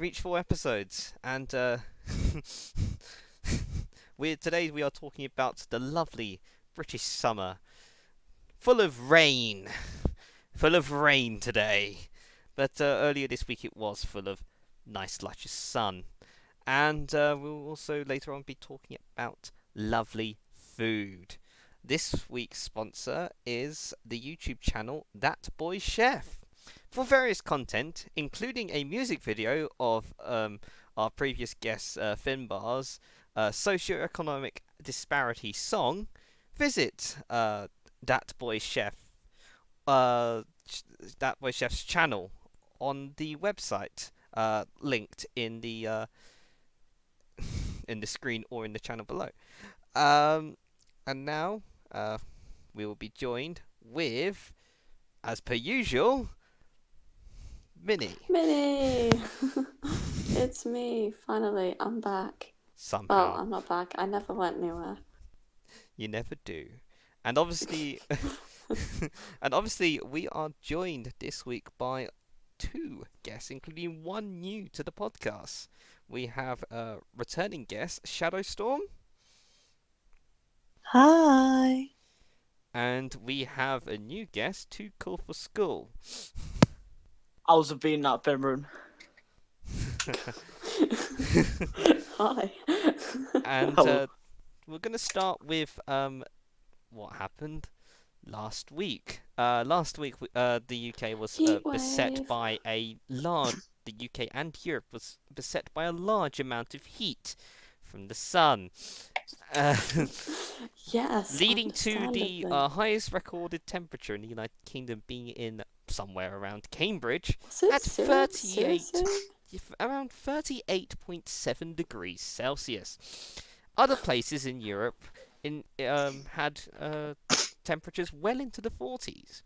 reached 4 episodes, and today we are talking about the lovely British summer, full of rain, today. But earlier this week it was full of nice, luscious sun, and we'll also later on be talking about lovely food. This week's sponsor is the YouTube channel That Boy Chef. For various content, including a music video of our previous guest Finbar's socioeconomic disparity song, visit That Boy Chef, That Boy Chef's channel on the website linked in the screen or in the channel below. And now we will be joined with, as per usual, Minnie. It's me. Finally, I'm back. Somehow. Well, I'm not back. I never went anywhere. You never do. And obviously, we are joined this week by 2 guests, including one new to the podcast. We have a returning guest, ShadowStorm. Hi. And we have a new guest, Too Cool for Skool. How's it been, that Pimm? Hi. And Hello. we're going to start with what happened last week. Last week, the UK was beset by a large. The UK and Europe was beset by a large amount of heat from the sun. Yes. Leading to the highest recorded temperature in the United Kingdom being in somewhere around Cambridge at 38, around 38.7 degrees Celsius. Other places in Europe had temperatures well into the 40s.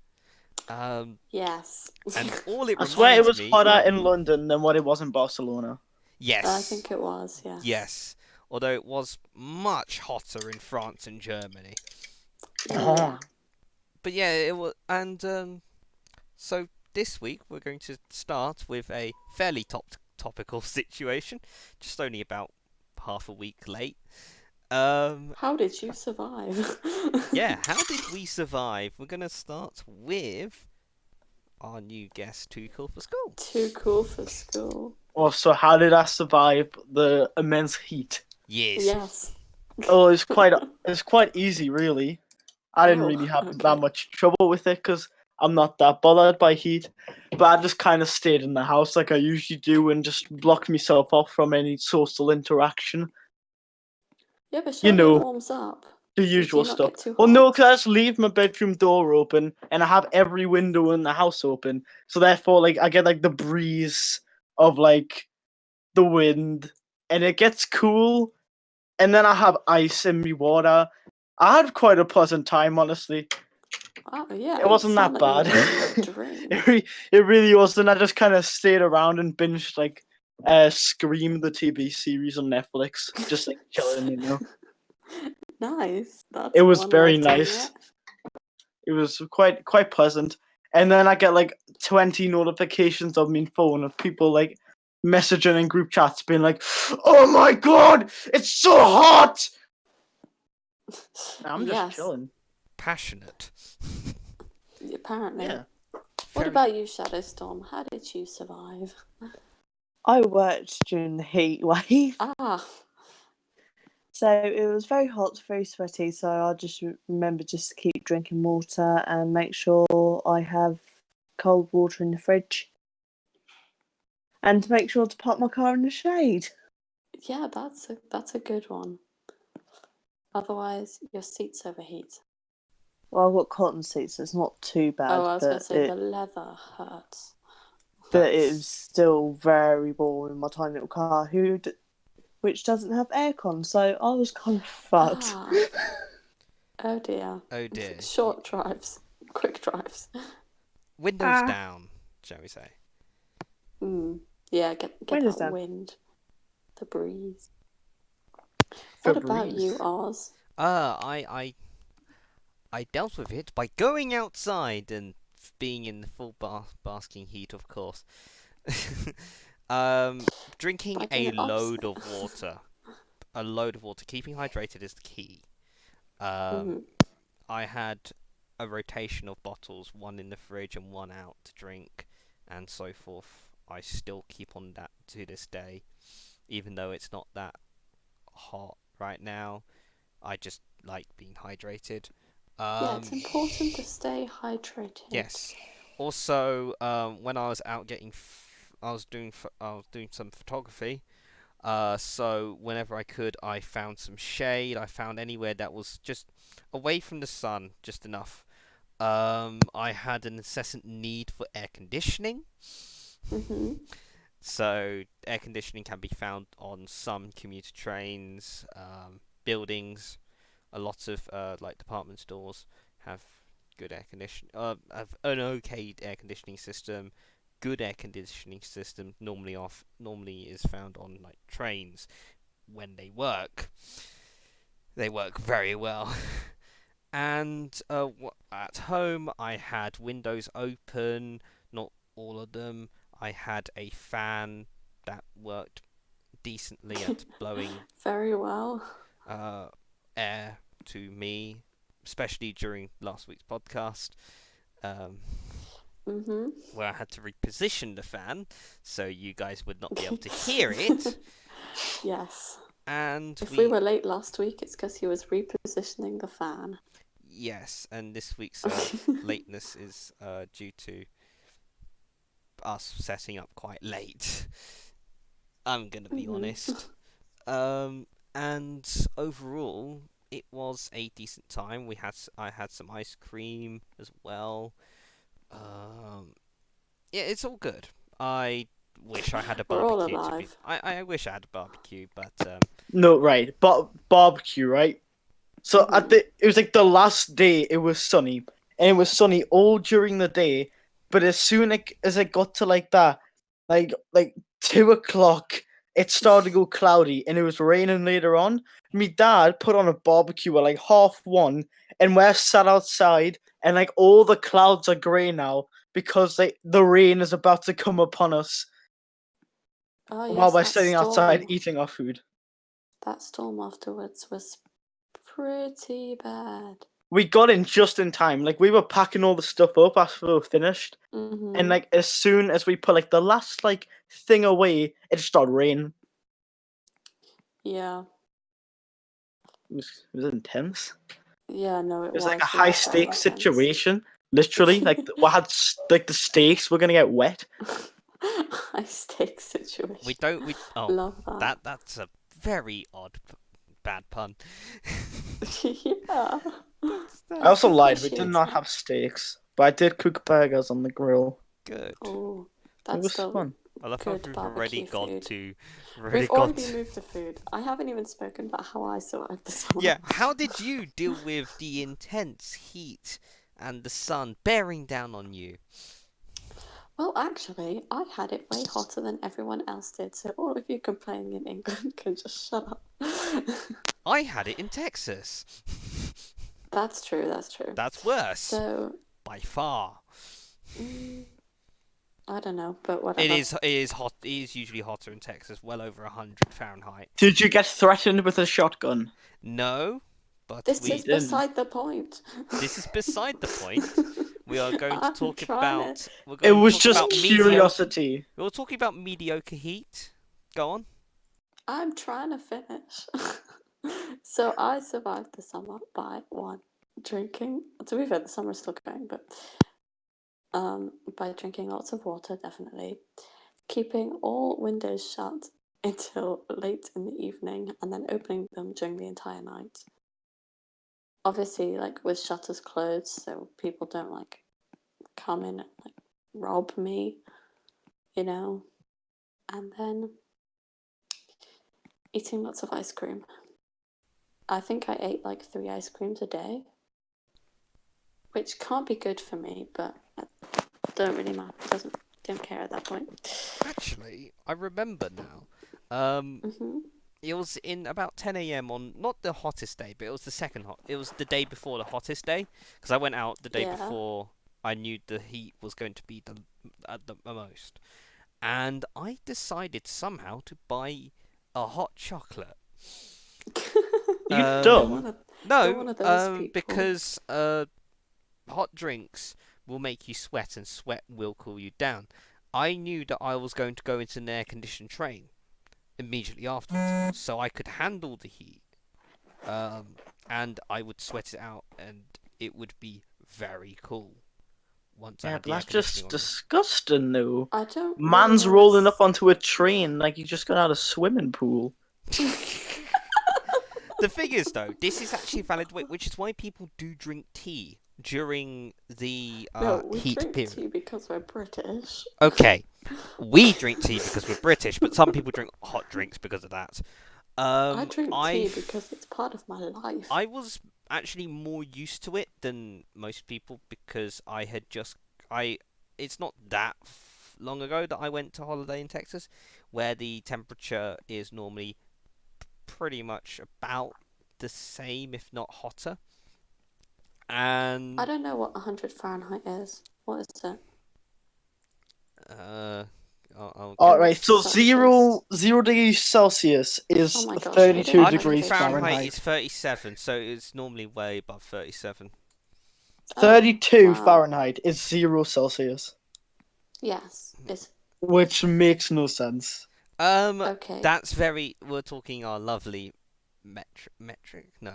Yes. And all it I swear it was me, hotter in London than what it was in Barcelona. Yes. I think it was, yes. Yes. Although it was much hotter in France and Germany. Yeah. But yeah, it was, and so this week we're going to start with a fairly topical situation, just only about half a week late. How did you survive? Yeah, how did we survive? We're going to start with our new guest, Too Cool for Skool. Too cool for school. Oh, so how did I survive the immense heat? Yes. Oh, it's quite easy, really. I didn't really have that much trouble with it because I'm not that bothered by heat. But I just kind of stayed in the house like I usually do and just blocked myself off from any social interaction. Yeah, but surely it warms up. The usual Did you not stuff. get too Well, hot? no, because I just leave my bedroom door open and I have every window in the house open. So therefore, like, I get like the breeze of like the wind, and it gets cool. And then I have ice in my water. I had quite a pleasant time, honestly. Oh, yeah. It wasn't that bad. It really wasn't. I just kind of stayed around and binged like Scream, the TV series on Netflix, just like chilling, you know. Nice. That's It was one very way of doing nice. it. It was quite pleasant. And then I get like 20 notifications on my phone of people like messaging in group chats being like, "Oh my god, it's so hot!" I'm just chilling. Passionate. Apparently. Yeah. What about you, ShadowStorm? How did you survive? I worked during the heat wave. So it was very hot, very sweaty, so I just remember just to keep drinking water and make sure I have cold water in the fridge. And to make sure to park my car in the shade. Yeah, that's a good one. Otherwise, your seats overheat. Well, I've got cotton seats, so it's not too bad. Oh, I was going to say the leather hurts. But it was still very warm in my tiny little car, which doesn't have aircon, so I was kind of fucked. Oh dear. Oh dear. Short drives, quick drives. Windows down, shall we say? Yeah, get that down. Wind, the breeze. What about you, Oz? I dealt with it by going outside and being in the full basking heat, of course. Drinking By a doing load opposite. of water. A load of water. Keeping hydrated is the key. Mhm. I had a rotation of bottles, one in the fridge and one out to drink, and so forth. I still keep on that to this day, even though it's not that hot right now. I just like being hydrated. Yeah, it's Um, important to stay hydrated. yes. Also, when I was out getting, I was doing some photography. So whenever I could, I found some shade. I found anywhere that was just away from the sun, just enough. I had an incessant need for air conditioning. Mhm. So air conditioning can be found on some commuter trains, buildings. A lot of like department stores have good air conditioning. Have an okay air conditioning system. Good air conditioning system normally is found on like trains when they work. They work very well. And at home, I had windows open, not all of them. I had a fan that worked decently at blowing Very well. uh, air to me, especially during last week's podcast, um, Mhm. where I had to reposition the fan so you guys would not be able to hear it. Yes. And If we were late last week, it's because he was repositioning the fan. yes, and this week's lateness is due to us setting up quite late. I'm gonna be honest. And overall, it was a decent time. I had some ice cream as well. Um, yeah, it's all good. I wish I had a We're all barbecue to be. alive. I wish I had a barbecue, but No, right. Barbecue, right? So Mhm. it was like the last day it was sunny, and it was sunny all during the day. But as soon as it got to like that, like 2 o'clock, it started to go cloudy, and it was raining later on. My dad put on a barbecue at like 1:30, and we're sat outside, and like all the clouds are grey now because like the rain is about to come upon us Oh while yes, we're that sitting outside storm. eating our food. That storm afterwards was pretty bad. We got in just in time. Like we were packing all the stuff up after we were finished, and Mhm. like as soon as we put like the last like thing away, it just started raining. Yeah. It was intense. Yeah. No, it It was like a was. It high was very stakes intense. situation. Literally, like we had like the stakes were gonna get wet. High stakes we situation. don't. We oh, Love that. that's a very bad pun. Yeah. I That's also lied. We did Appreciate not it. have steaks, but I did cook burgers on the grill. good. Oh, It that's was still fun. I love how good we've already barbecue gone food. to. Already We've gone already to. moved the food. I haven't even spoken about how I survived the summer. Yeah, how did you deal with the intense heat and the sun bearing down on you? Well, actually, I had it way hotter than everyone else did, so all of you complaining in England can just shut up. I had it in Texas. That's true, that's true. That's worse So, by far. mm, I don't know, but It whatever. is. It is hot. It is usually hotter in Texas, well over 100 Fahrenheit. Did you get threatened with a shotgun? No, but This We is we. didn't. beside the point. This is beside the point. We are going to I'm talk trying to about. We're It going to was talk just about explain mediocre. myself. curiosity. We're talking about mediocre heat. Go on. I'm trying to finish. So I survived the summer by one, drinking. To be fair, the summer's still going, but by drinking lots of water, definitely. Keeping all windows shut until late in the evening and then opening them during the entire night. Obviously, like with shutters closed, so people don't like come in and like rob me, you know. And then eating lots of ice cream. I think I ate like 3 ice creams a day, which can't be good for me, but it don't really matter. Don't care at that point. Actually, I remember now. Um, Mhm. it was in about 10 a.m. on not the hottest day, but it was the second hot. It was the day before the hottest day because I went out the day Yeah. before I knew the heat was going to be at the most. and I decided somehow to buy a hot chocolate. You Um, dumb. You're No, one of those people. because hot drinks will make you sweat, and sweat will cool you down. I knew that I was going to go into an air-conditioned train immediately afterwards, so I could handle the heat, and I would sweat it out, and it would be very cool once I Yeah, had but the air that's conditioning just on. disgusting, though. I don't Man's realise. rolling up onto a train like he just got out of a swimming pool. The thing is, though, this is actually a valid way, which is why people do drink tea during the No, we heat drink period. tea because we're British. Okay, we drink tea because we're British, but some people drink hot drinks because of that. I drink tea I because it's part of my life. I was actually more used to it than most people because I had just I. It's not that long ago that I went to holiday in Texas, where the temperature is normally pretty much about the same, if not hotter. And I don't know what 100 Fahrenheit is. What is it? uh, I'll All get right, so Celsius. 0 degrees Celsius is Oh my gosh, 32 I don't 100 like degrees this. Fahrenheit Fahrenheit. is 37, so it's normally way above 37. 32 wow. Fahrenheit is 0 Celsius, Yes, it's which makes no sense. okay. That's very. We're talking our lovely metric. No,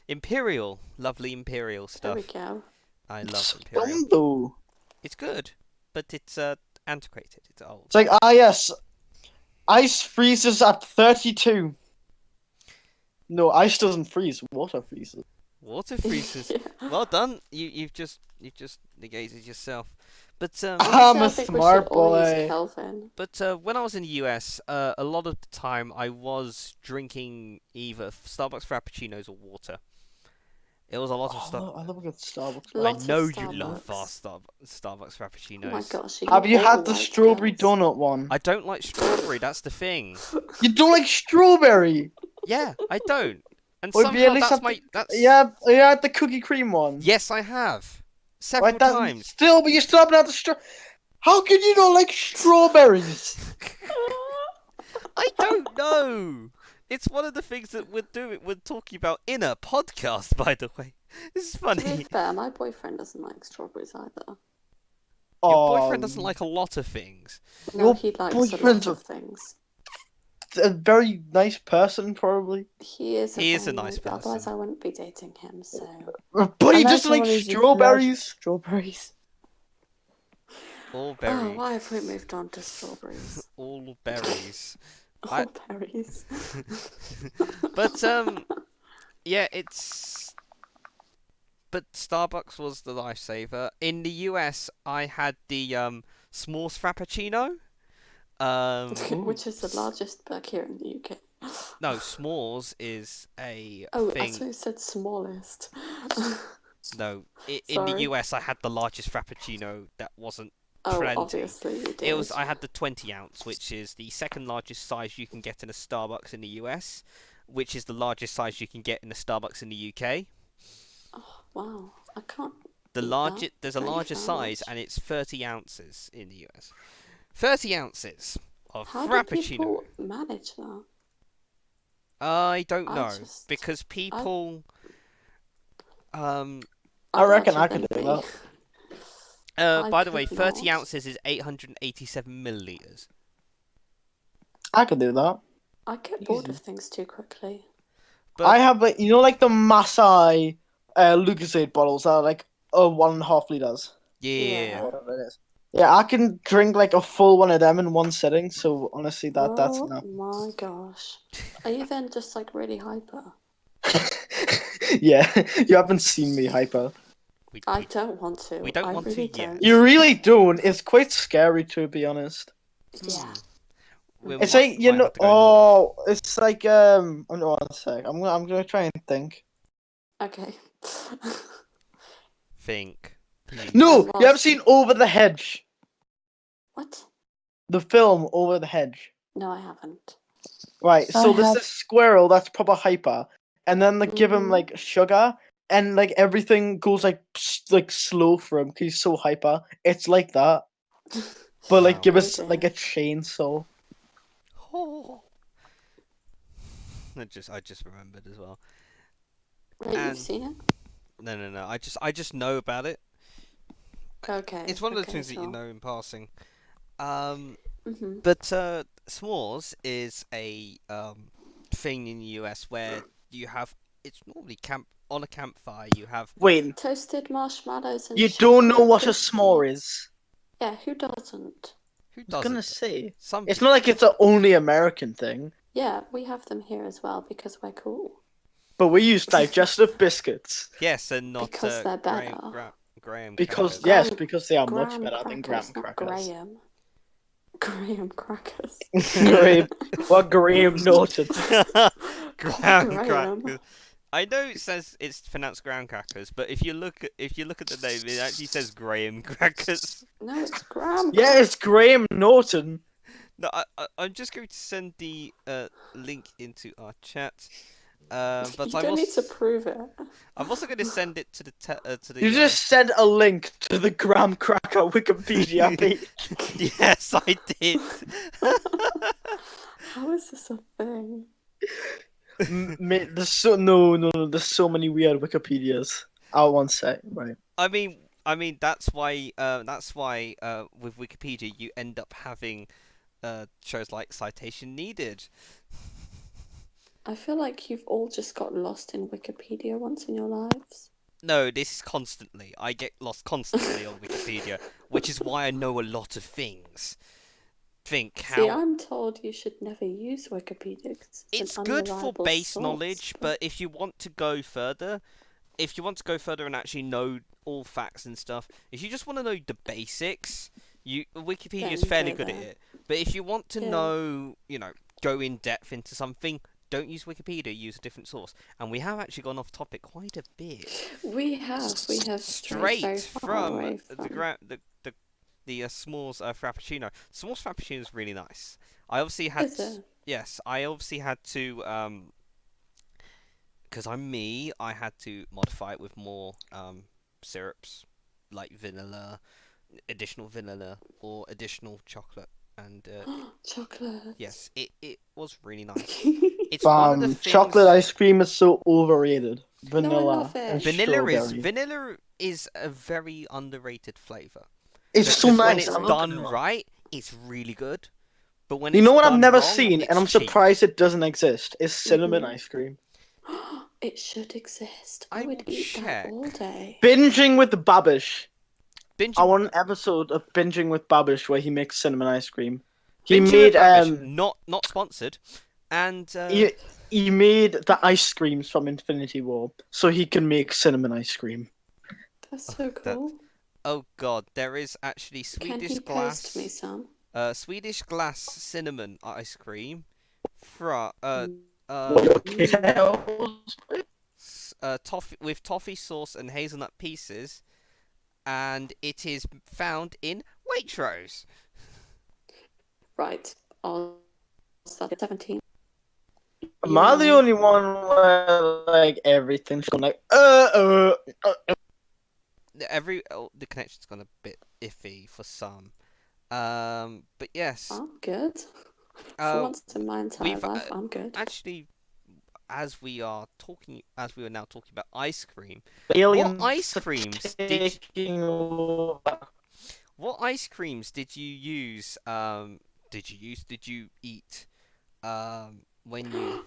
imperial, lovely imperial There we stuff. go. I love It's imperial. dumb, though. It's good, but it's antiquated. It's old. It's like, yes, ice freezes at 32. No, ice doesn't freeze, water freezes. Water freezes. Yeah. Well done. You've just negated yourself. But Honestly, I'm I a think we should smart all use boy. Kelvin. when I was in the US, a lot of the time I was drinking either Starbucks Frappuccinos or water. It was a lot of stuff. I love a good Starbucks. I Lots of know you love Starbucks. Starbucks Oh my Frappuccinos. gosh, you Have you all had the white strawberry girls. donut one? I don't like strawberry. That's the thing. You don't like strawberry? Yeah, I don't. And Or if you at somehow least that's have my that's. yeah, you had the cookie cream one. Yes, I have several Right, that times. still, but you still haven't had the straw. How can you not like strawberries? I don't know. It's one of the things that we're talking about in a podcast, by the way. This is To be funny. fair, my boyfriend doesn't like strawberries either. Your boyfriend doesn't like a lot of things. No, Your he likes a lot boyfriend's of things. a very nice person, probably. He is He is a very nice Otherwise, person. I wouldn't be dating him. So But I he know doesn't like someone who's allergic to strawberries. strawberries. All oh, berry, why have we moved on to strawberries? all berries. All berries. But yeah, it's. But Starbucks was the lifesaver. In the US, I had the s'mores frappuccino. Which is the largest back here in the UK. No, s'mores is a Oh, I thing. thought you said smallest. No, in the Sorry. US, I had the largest frappuccino that wasn't Oh, trendy. obviously you did. It was. I had the 20-ounce, which is the second largest size you can get in a Starbucks in the US, which is the largest size you can get in a Starbucks in the UK. Oh, wow, I can't. There's a Thank you larger very size, much. and it's 30 ounces in the US. 30 ounces of How do frappuccino. people manage that? I don't I know just- because people. I reckon I could do that. I By the way, could 30 not. ounces is 887 milliliters. I could do that. I get bored Easy. of things too quickly. But I have like like the Masai Lucasade bottles that are like 1.5 liters. yeah. Yeah. Whatever it is. Yeah, I can drink like a full one of them in one sitting. So honestly, that's Oh enough. my gosh. Are you then just like really hyper? Yeah, you haven't seen me hyper. I don't want to. we don't I want to really yet. don't. You really don't. It's quite scary, to be honest. Yeah. It's like it's like one sec. I'm gonna try and think. Okay. Think. Please. No, Well, you haven't seen Over the Hedge, What? the film Over the Hedge. No, I haven't. Right. I So there's have. this squirrel that's proper hyper, and then they give him Mhm. like sugar, and like everything goes like slow for him because he's so hyper. It's like that. but like Wow. give Oh us like dear. a chainsaw. Oh. I just remembered as well. Wait, you've And seen it? no. I just know about it. Okay. It's one of those Okay. things that you Sure. know in passing. Um, Mhm. but s'mores is a thing in the US where you have it's normally camp on a campfire. You have Wait, Toasted marshmallows and you don't know chocolate what a cookies. s'more is? Yeah, who doesn't? who I was gonna doesn't? say. Some It's people. not like it's an only American thing, Yeah, we have them here as well because we're cool. but we use digestive biscuits Yes, and not Because they're better. Graham because crackers. yes, Graham, because they are much graham better than graham crackers, not crackers. Graham. Graham crackers. Graham, what Graham noted. Graham Graham. crackers. I know it says it's pronounced graham crackers, but if you look at the name, it actually says Graham crackers. No, it's Graham. Yeah, it's Graham Norton. No, I'm just going to send the link into our chat. But You don't need to prove it. I'm also going to send it to the. You just sent a link to the graham cracker Wikipedia page. Yes, I did. How is this a thing? Mate, there's so no, there's so many weird Wikipedias. I won't say, right? I mean that's why with Wikipedia you end up having shows like Citation Needed. I feel like you've all just got lost in Wikipedia once in your lives. No, this is constantly. I get lost constantly on Wikipedia, which is why I know a lot of things. Think See, how I'm told you should never use Wikipedia 'cause it's an good for unreliable base source, knowledge, but if you want to go further, and actually know all facts and stuff, if you just want to know the basics, Wikipedia is Then fairly go good at there. it. But if you want to Yeah. know, go in depth into something, don't use Wikipedia. Use a different source. And we have actually gone off topic quite a bit. We have strayed very Straight far from away from. the s'mores frappuccino. S'mores frappuccino is really nice. I obviously had Is it? yes, I obviously had to because I'm me, I had to modify it with more syrups, like additional vanilla, or additional chocolate. And Chocolate. yes, it was really nice. It's one of the things. Chocolate ice cream is so overrated. Vanilla love it. and strawberry. Vanilla is a very underrated flavor. It's so Because when nice. it's I'm not done gonna lie. right, it's really good. But when You it's know what I've done never wrong, seen, it's and I'm cheap. surprised it doesn't exist, is cinnamon Mhm. ice cream. It should exist. I I would will eat that check. all day. Binging with Babish. Binging, I want an episode of Binging with Babish where he makes cinnamon ice cream. He Binging made with Babish, not sponsored. And he made the ice creams from Infinity War so he can make cinnamon ice cream. That's so cool. oh god, there is actually Can he post me some? Swedish glass cinnamon ice cream from toffee with toffee sauce and hazelnut pieces, and it is found in Waitrose. Right. I'll start at 17. Am I the only one where like everything's gone like The connection's gone a bit iffy for some. But yes. I'm good. For once in my entire life, I'm good. Actually, as we are now talking about ice cream, aliens what ice creams taking over? what ice creams did you use? Did you eat? When you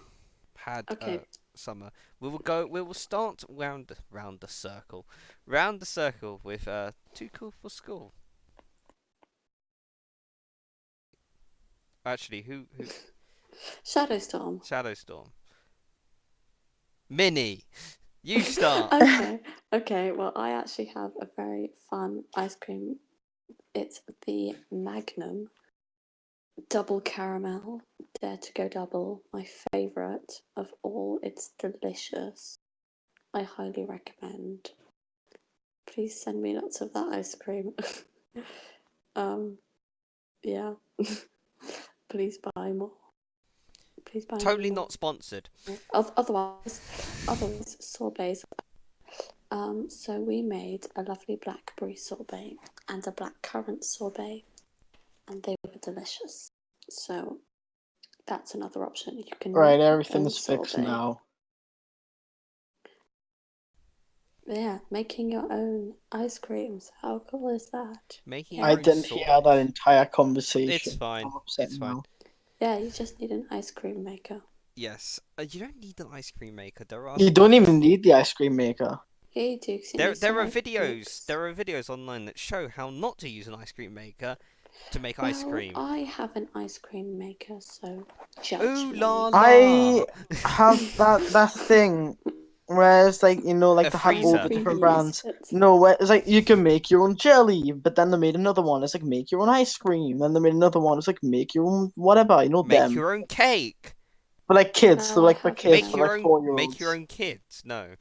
had Okay. summer. We will start round the circle, with Too Cool for School. Actually, who ShadowStorm. ShadowStorm. Minnie, you start. Okay. Well, I actually have a very fun ice cream. It's the Magnum Double Caramel. Dare to go double. My favourite of all. It's delicious. I highly recommend. Please send me lots of that ice cream. Yeah. Please buy more. Please buy Totally more. not sponsored. Otherwise, sorbets. So we made a lovely blackberry sorbet and a blackcurrant sorbet. and they were delicious. So that's another option. You can Right, make your own everything's fixed sorbet. now. Yeah, making your own ice creams. How cool is that? Making I your own didn't hear sorbet. that entire conversation. It's fine. I'm upset It's fine. now. Yeah, you just need an ice cream maker. Yes. You don't need an ice cream maker. There are You don't even need the ice cream maker. Yeah, you do. 'Cause it there needs there to, are like, videos. mix. There are videos online that show how not to use an ice cream maker to make ice Well, cream. I have an ice cream maker, so judge Ooh me. la la. I have that thing where it's like, like A they had all the freezer. different Freeze brands. it. No, where it's like you can make your own jelly, but then they made another one. It's like make your own ice cream. Then they made another one. It's like make your own whatever. Make Them. your own cake. But like kids, so Well, I like for have kids, Make for no. your like own. 4-year-olds. Make your own kids. No.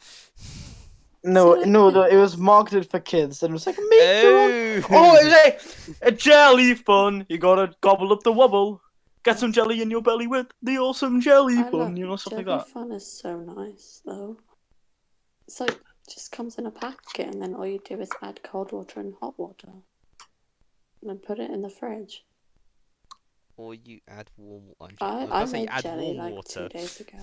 No, So, like, no, the- it was marketed for kids, and it was like make your own. Oh. Oh, it was like a jelly fun. You gotta gobble up the wobble. Get some jelly in your belly with the awesome jelly I fun. love Stuff like jelly that. fun is so nice though. It's like just comes in a packet, and then all you do is add cold water and hot water, and then put it in the fridge. Or you add warm. I was I about to say you made add jelly warm like water. 2 days ago.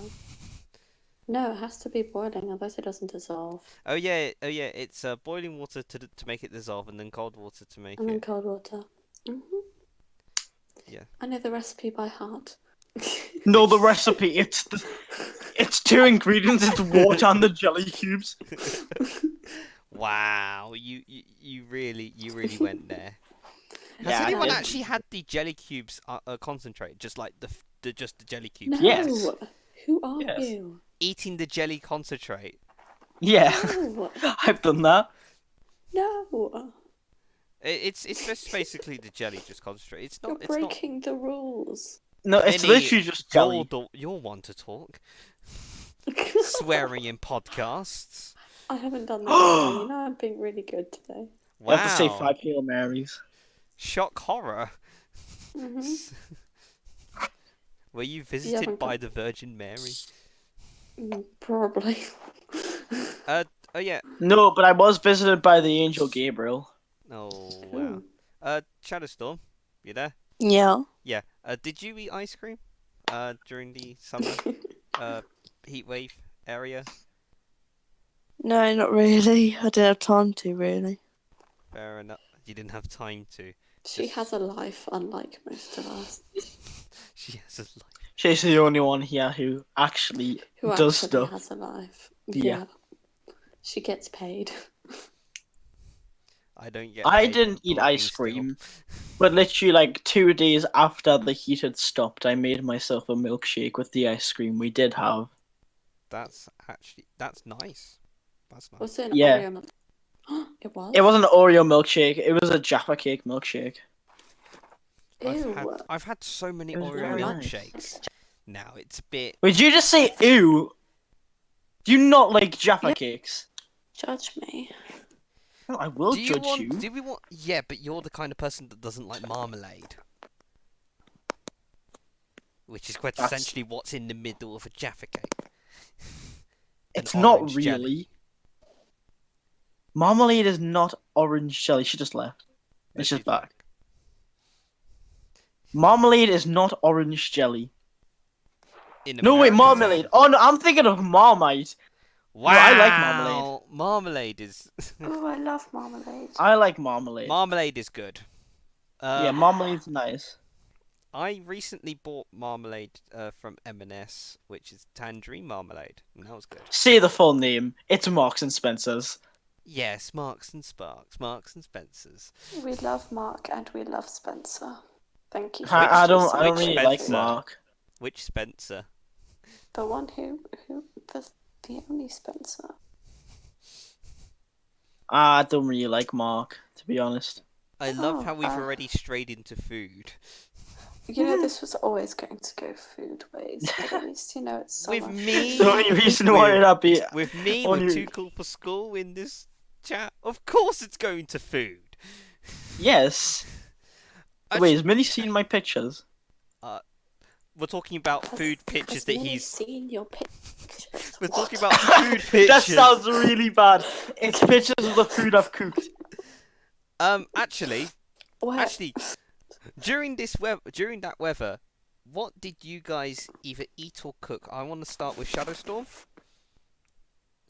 No, it has to be boiling, otherwise it doesn't dissolve. Oh yeah. It's boiling water to make it dissolve, and then cold water to make And then it. cold water. Yeah. I know the recipe by heart. No, the recipe. It's 2 ingredients. It's water and the jelly cubes. Wow. You really went there. Has Yeah, I anyone did. actually had the jelly cubes concentrate, just like just the jelly cubes? No! Yes. Who are Yes. you? Eating the jelly concentrate. Yeah, No! I've done that. No! It's just basically the jelly just concentrate. It's You're not. It's not. breaking the rules. No, it's Minnie, literally just jelly. You're one to talk. Swearing in podcasts. I haven't done that in a while. You know I'm being really good today. You have to say Wow. 5 Hail Marys. Shock horror. hmm Were you visited haven't by got- the Virgin Mary? Probably. Oh yeah. No, but I was visited by the angel Gabriel. Oh wow. Ooh. ShadowStorm, you there? Yeah. Yeah. Did you eat ice cream? During the summer heat wave area? No, not really. I didn't have time to, really. Fair enough. You didn't have time to. She has a life unlike most of us. She has a life. She's the only one here who actually Who does actually stuff. has a life. Yeah. She gets paid. I don't get. I paid didn't for eat talking ice still. cream, but literally like 2 days after the heat had stopped, I made myself a milkshake with the ice cream we did have. That's nice. That's nice. Was it an Yeah. Oreo milk? It was? It wasn't an Oreo milkshake, it was a Jaffa Cake milkshake. Ew. I've had so many It was Oreo very nice. milkshakes. Now it's a bit. Wait, did you just say ew? Do you not like Jaffa Yeah. Cakes? Judge me. No, I will Do you judge want? you. Do we want? Yeah, but you're the kind of person that doesn't like marmalade, which is quite That's- essentially what's in the middle of a Jaffa cake. It's An not orange really. jelly. Marmalade is not orange jelly. She just left. No, It's just she's back. Marmalade is not orange jelly. In No, wait, American marmalade. terms- Oh no, I'm thinking of Marmite. Wow. I like marmalade. Marmalade is. Oh, I love marmalade. I like marmalade. Marmalade is good. Yeah, marmalade's nice. I recently bought marmalade from M&S, which is tangerine marmalade, and that was good. Say the full name. It's Marks and Spencer's. Yes, Marks and Sparks, Marks and Spencers. We love Mark and we love Spencer. Thank you. I don't Which really like Spencer? Mark. Which Spencer? The one who the only Spencer. I don't really like Mark, to be honest. I love Oh, how we've already strayed into food. You know, this was always going to go food ways, but at least you know it's summer. With me? The only reason why With- it'd be With me, Only- we're too cool for school in this chat. Of course it's going to food. yes. Wait, has Millie seen my pictures? We're talking about food pictures Has that Millie he's... seen your pictures. We're talking What? about food pictures. That sounds really bad. It's pictures of the food I've cooked. Actually, Where? actually, during that weather, what did you guys either eat or cook? I want to start with ShadowStorm.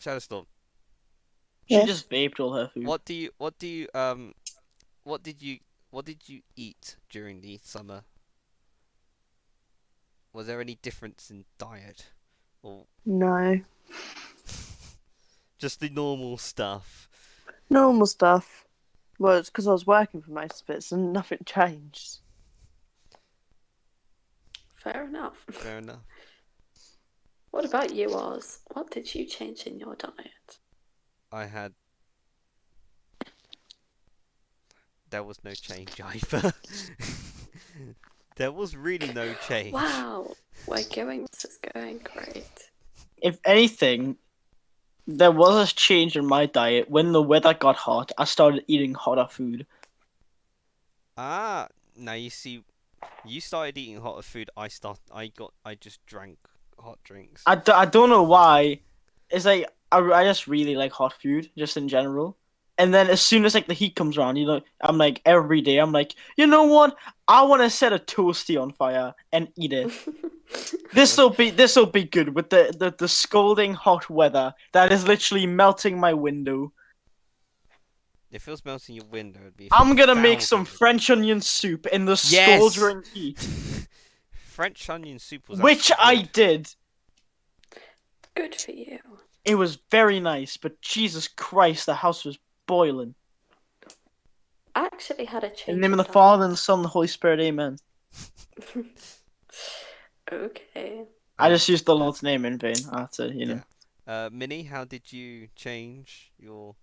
ShadowStorm, She Yes. just vaped all her food. what what did you eat during the summer? Was there any difference in diet, or No. just the normal stuff? Normal stuff. Well, it's because I was working for most of it, so nothing changed. Fair enough. Fair enough. What about you, Oz? What did you change in your diet? There was no change either. There was really no change. Wow, this is going great. If anything, there was a change in my diet. When the weather got hot, I started eating hotter food. Ah, now you see, you started eating hotter food. I just drank hot drinks. I don't know why. It's like I just really like hot food, just in general. And then as soon as like the heat comes around, I'm like every day, I'm like, you know what? I want to set a toasty on fire and eat it. This'll be good with the scalding hot weather that is literally melting my window. If it was melting your window, it'd be. I'm gonna make some thousands of- French onion soup in the Yes! scalding heat, French onion soup was which actually I good. did. Good for you. It was very nice, but Jesus Christ, the house was boiling. I actually had a change. In the name of the Father, and the Son, and the Holy Spirit, amen. Okay. I just used the Lord's name in vain. I had to, you know. Yeah. Minnie, how did you change your?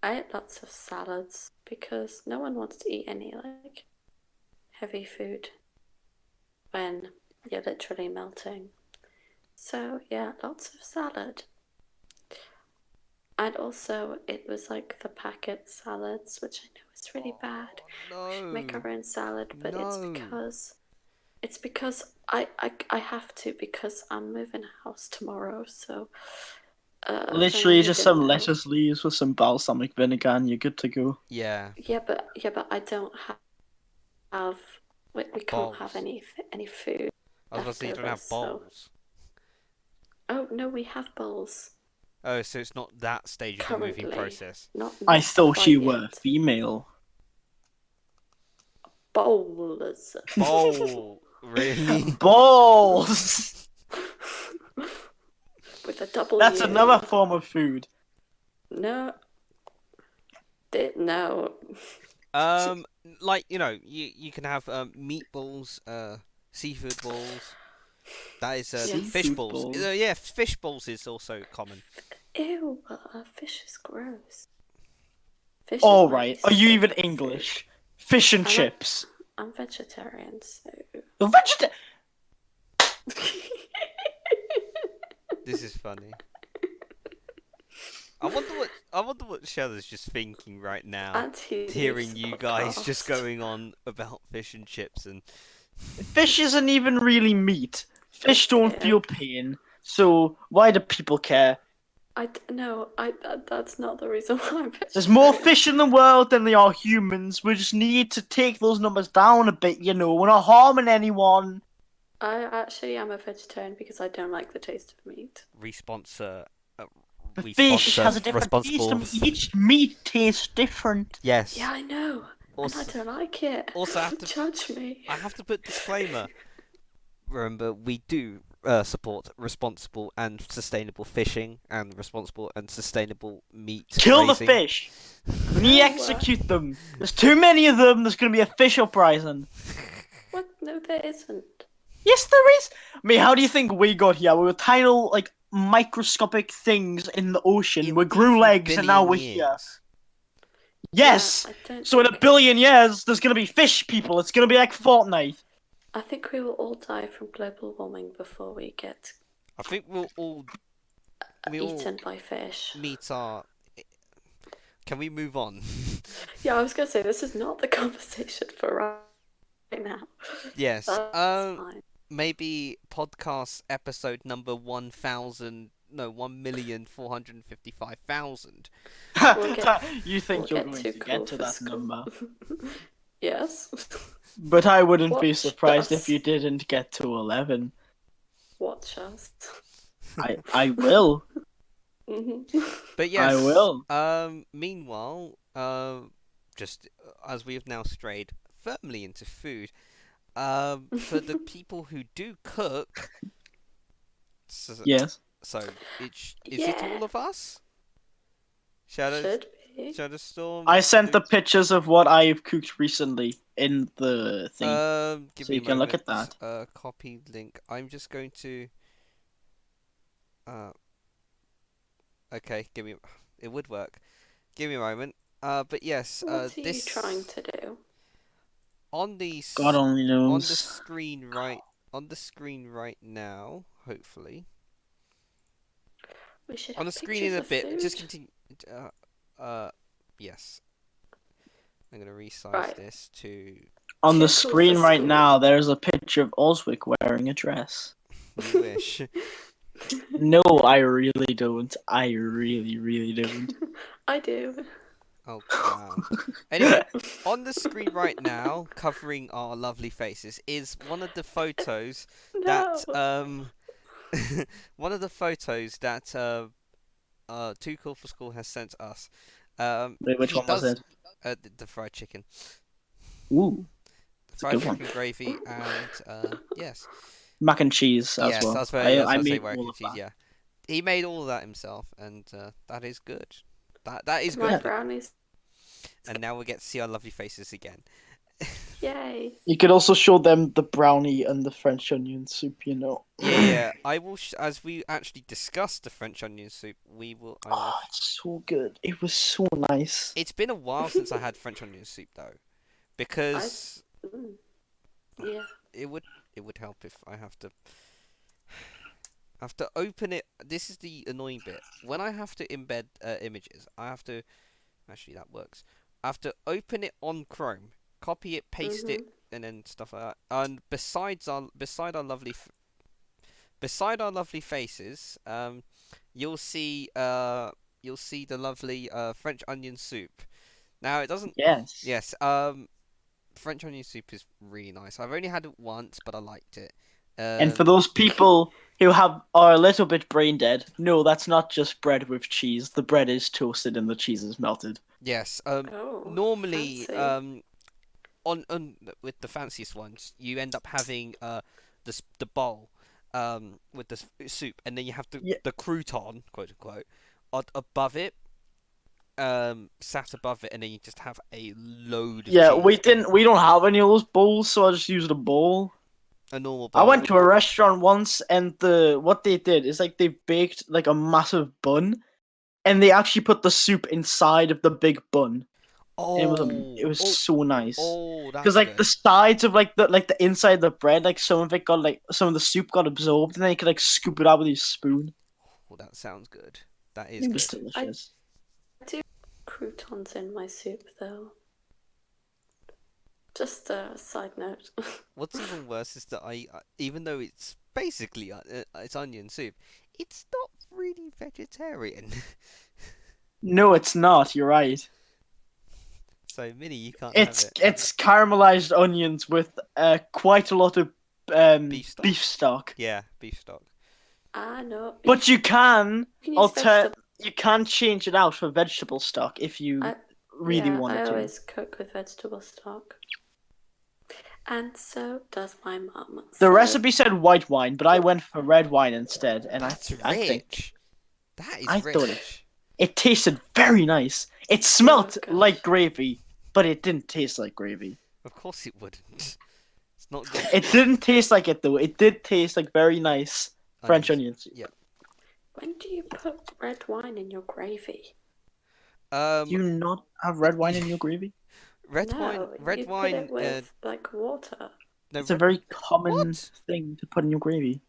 I ate lots of salads because no one wants to eat any like heavy food when you're literally melting. So yeah, lots of salad. And also it was like the packet salads, which I know is really bad. No. We should make our own salad, but No. it's because I have to because I'm moving house tomorrow, so for Literally anyone who just didn't some know. lettuce leaves with some balsamic vinegar and you're good to go. Yeah. Yeah, but I don't have we can't have Bowls. any food. I was about to say you don't have leftovers, so- bowls. Oh no, we have bowls Oh, so it's not that stage of the moving currently. process. Not I thought quite you were yet. female. Bowls. Bowl. Really? Balls! With a W. That's another form of food. No. No. Like you can have meatballs, seafood balls. That is Yes. fish Seafood balls. balls. Yeah, fish balls is also common. Ew, fish is gross. Fish is All my right. Are you least even favourite English? Fish and I'm a- chips. food. I'm vegetarian, so. The vegeta- This is funny. I wonder what Shadow's just thinking right now, And he hearing leaves you the guys just podcast. going on about fish and chips and. Fish isn't even really meat. Fish don't Yeah. feel pain. So why do people care? That's not the reason why I'm vegetarian. There's more fish in the world than there are humans. We just need to take those numbers down a bit, you know. We're not harming anyone. I actually am a vegetarian because I don't like the taste of meat. Responsor. The fish has a different taste. And each meat tastes different. Yes. Yeah, I know. Also, And I don't like it. also I have to- Judge me. I have to put disclaimer. Remember, we do support responsible and sustainable fishing and responsible and sustainable meat Kill raising. the fish. When you execute them. There's too many of them. There's going to be a fish uprising. What? No, there isn't. Yes, there is. I mean, how do you think we got here? We were tiny, like, microscopic things in the ocean. It'll We be grew a legs and now billion we're here. years. Yes. Yeah, I don't So in a think- billion years, there's going to be fish people. It's going to be like Fortnite. I think we will all die from global warming before we get I think we'll all eaten by fish. meet our. Can we move on? Yeah, I was gonna say this is not the conversation for right now. Yes. That's fine. Maybe podcast episode number 1,000. No, 1,455,000. We'll get- You think we'll you're get going too to cool get to for that school. number. Yes. But I wouldn't be Watch surprised us. if you didn't get to 11. Watch us. I will. But I yes, will. meanwhile, just as we have now strayed firmly into food, for the people who do cook, so, Yes. is it all of us? Should be. ShadowStorm. I sent the Luke? pictures of what I've cooked recently in the thing. Give So me you a can look moment. at that. Copy link. I'm just going to. Okay, give me. It would work. Give me a moment. But yes, What are you this trying to do? on God only on the knows. screen right now. Hopefully, We should on the have screen in pictures a of bit. Just food. continue. Yes, I'm gonna resize Right. this to. On the Too cool for screen right school. now, there's a picture of Oswick wearing a dress. You wish. No, I really don't. I really, really don't. I do. Oh, clown. Anyway, on the screen right now, covering our lovely faces, is one of the photos that No. one of the photos that Too Cool for School has sent us. Wait, which He one was does it? the fried chicken, Ooh, the it's a fried good one. chicken gravy, and yes, Mac and cheese as yes, well. that's very yes, I I'll say made mac all and of cheese. that. Yeah, he made all of that himself, and that is good. That is My good. brownies. And now we get to see our lovely faces again. Yay. You could also show them the brownie and the French onion soup, you know. Yeah. I will. As we actually discussed the French onion soup, we will. Oh, it's so good. It was so nice. It's been a while since I had French onion soup though, because Mm, yeah. it would help if I have to open it. This is the annoying bit. When I have to embed images, I have to actually that works. I have to open it on Chrome, copy it, paste it, and then stuff like that. And beside our lovely faces, you'll see the lovely French onion soup. Now it doesn't. Yes. Yes. French onion soup is really nice. I've only had it once, but I liked it. And for those people who are a little bit brain dead, no, that's not just bread with cheese. The bread is toasted and the cheese is melted. Yes. Oh, Normally, fancy. on with the fanciest ones, you end up having the bowl with the soup, and then you have Yeah, the crouton, quote unquote, above it, sat above it, and then you just have a load of yeah. cheese on it. We don't have any of those bowls, so I just used a bowl. A normal I bowl. went to a restaurant once, and what they did is like they baked like a massive bun, and they actually put the soup inside of the big bun. And it Oh, was so nice. Because that's like the good. sides of the inside of the bread, like some of it got like some of the soup got absorbed, and then you could like scoop it out with your spoon. Oh, that sounds good. That is It was good. I delicious. do croutons in my soup though. Just a side note. What's even worse is that even though it's basically it's onion soup, it's not really vegetarian. No, it's not. You're right. So Minnie, you can't have it. It's caramelized onions with quite a lot of beef stock. Yeah, beef stock. No. But you can use vegetable. you can change it out for vegetable stock if you really Yeah, wanted I to. always cook with vegetable stock. And so does my mum. The So recipe said white wine, but I went for red wine instead, and That's I think rich. That I is thought rich. it tasted very nice. It smelt like gravy, but it didn't taste like gravy. Of course it wouldn't. It's not good. It didn't taste like it though. It did taste like very nice French onions. Yeah. When do you put red wine in your gravy? Do you not have red wine in your gravy? Red wine. You put it with like water. No, It's a very common thing to put in your gravy.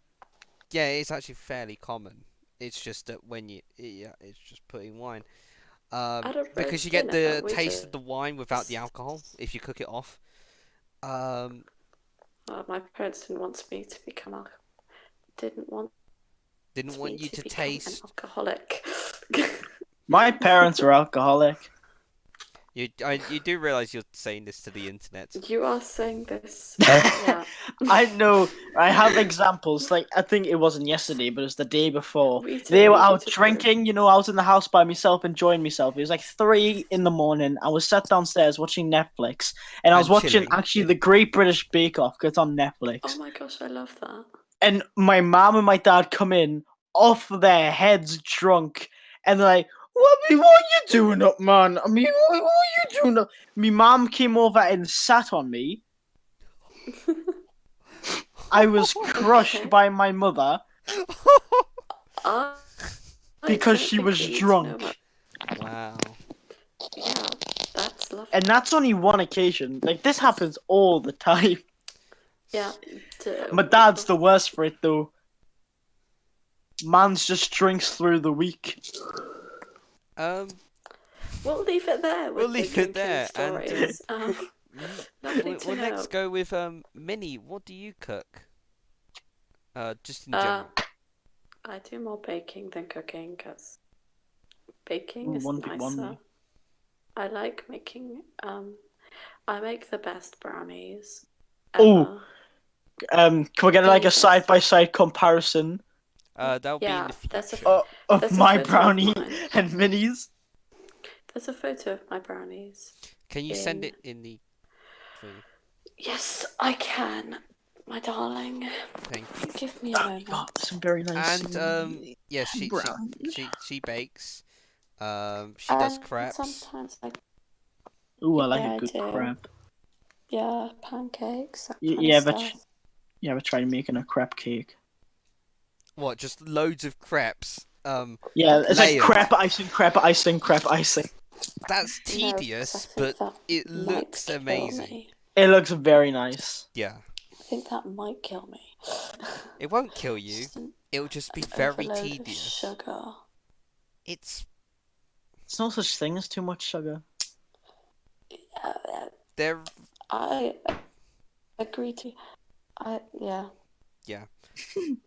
Yeah, it's actually fairly common. It's just that when it's just putting wine. Because you get the taste of the wine without the alcohol if you cook it off. My parents didn't want me to become didn't want you to become taste an alcoholic. My parents are alcoholic. You do realise you're saying this to the internet. You are saying this. Yeah. I know. I have examples. Like I think it wasn't yesterday, but it was the day before. Me too. They were Me out too. drinking. Out in the house by myself, enjoying myself. It was like 3 in the morning. I was sat downstairs watching Netflix, and I was And watching chilling. actually the Great British Bake Off because it's on Oh Netflix. my gosh, I love that. And my mom and my dad come in off their heads drunk, and they're like, what are you doing up, man? I mean, what are you doing up? My mom came over and sat on me. I was crushed Okay. by my mother I because don't she think was we need to know drunk. about. Wow. Yeah, that's lovely. And that's only one occasion. Like, this happens all the time. Yeah. My dad's the worst for it, though. Man's just drinks through the week. We'll leave it there with We'll the leave it drinking there, and, stories. Lovely to we'll know. next go with Minnie. What do you cook? Just in Uh, general. I do more baking than cooking because baking is 1v1 nicer. me. I like making. I make the best brownies Oh, ever. can we get The like a best. side-by-side comparison That'll be in Yeah, the there's a future. of There's a my photo of brownie mine. and Minnie's? There's a photo of my brownies. Can you send it in the thing? Yes, I can, my darling. Thank you. Give me a We moment. got some very nice And yeah, she bakes. She does crepes. Sometimes Ooh, I like yeah, a I good do. crepe. Yeah, pancakes, that You, kind you of ever stuff. you ever tried making a crepe cake? What? Just loads of crepes. Yeah, it's like Layers. crepe icing, crepe icing, crepe icing. That's No, 'cause I tedious, think but that it might looks kill amazing. me. It looks very nice. Yeah. I think that might kill me. It won't kill you. Just an It'll just be very overload of tedious. sugar. It's There's no such thing as too much sugar. they're I agree to. Yeah. yeah.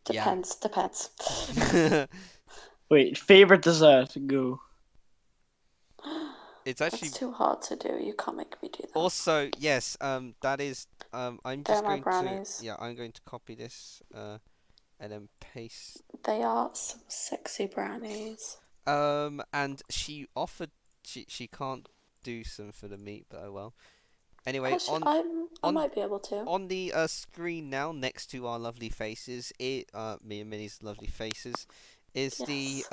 Depends. Wait, favorite dessert? Go. It's actually That's too hard to do. You can't make me do that. also yes. That is. I'm They're just my going brownies. to. Yeah, I'm going to copy this. And then paste. They are some sexy brownies. And she offered. She can't do some for the meat, but oh well. Anyway, I might be able to. on the screen now, next to our lovely faces, me and Minnie's lovely faces, is Yes.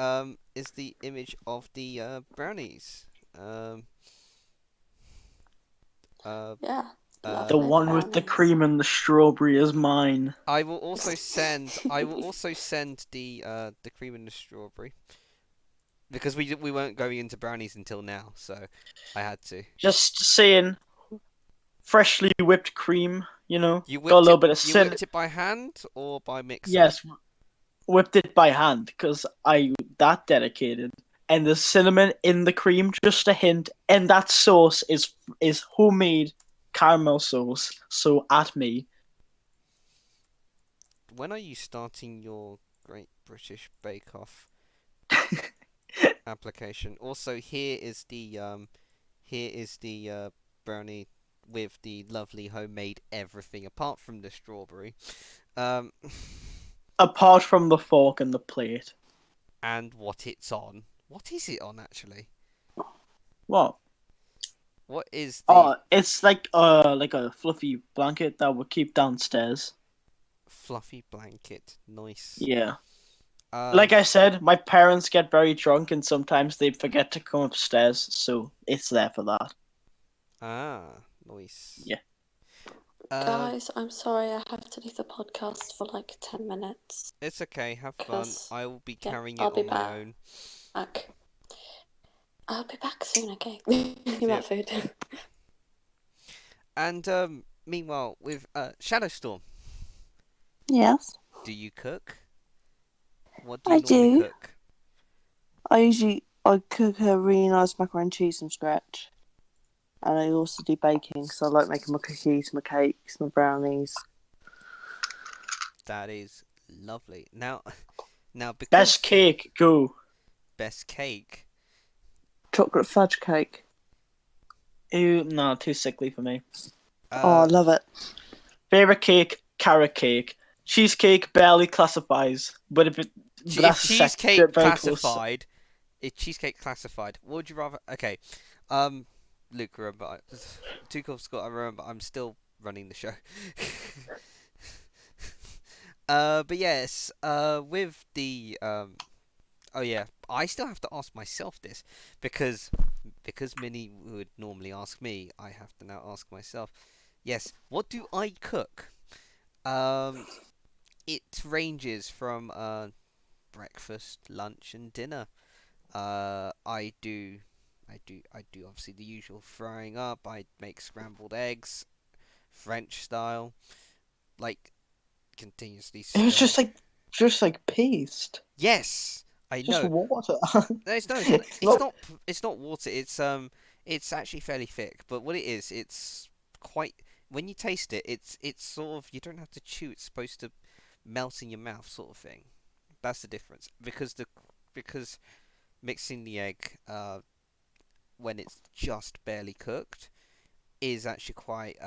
the image of the brownies. Yeah. The Lovely one with the brownies. cream and the strawberry is mine. I will also send the cream and the strawberry because we weren't going into brownies until now, so I had to. Just saying, freshly whipped cream. You Got a whipped little it. bit of You cinnamon. whipped it by hand or by mixer? Yes, whipped it by hand because I that dedicated. And the cinnamon in the cream, just a hint. And that sauce is homemade caramel sauce. So at me. When are you starting your Great British Bake Off application? Also, here is the brownie with the lovely homemade everything apart from the strawberry. Um, Apart from the fork and the plate. and what it's on. What is it on actually? What? What is the Oh, it's like a fluffy blanket that we keep downstairs. fluffy blanket? Nice. Yeah. Um, Like I said, my parents get very drunk and sometimes they forget to come upstairs, so it's there for that. nice. Yeah. Guys, I'm sorry I have to leave the podcast for like 10 minutes. It's okay. Have fun. 'Cause, I will be yeah, carrying I'll it be on my own. back. I'll be back soon, okay? Give Yeah. that food. And meanwhile, with ShadowStorm, Yes, do you cook? What do you I normally do. cook? I cook a really nice macaroni and cheese from scratch, and I also do baking. So I like making my cookies, my cakes, my brownies. That is lovely. Now because Best cake, go. best cake. Chocolate fudge cake. Ew, no, too sickly for me. Oh, I Uh, love it. Favorite cake, carrot cake. Cheesecake barely classifies, but but if that's a cheesecake very close. classified, what would you rather? Okay, Luke, remember, too cool, Scott. I remember, I'm still running the show. But yes, with the oh yeah, I still have to ask myself this because Minnie would normally ask me. I have to now ask myself. Yes, what do I cook? Um, it ranges from breakfast, lunch, and dinner. I do obviously the usual frying up. I make scrambled eggs, French style, like continuously It was stir. just like paste, Yes, I just know. water. No, it's no, It's it's not. not, it's not water. It's actually fairly thick. But what it is, it's quite. When you taste it, it's sort of you don't have to chew. It's supposed to melt in your mouth, sort of thing. That's the difference. Because mixing the egg when it's just barely cooked is actually quite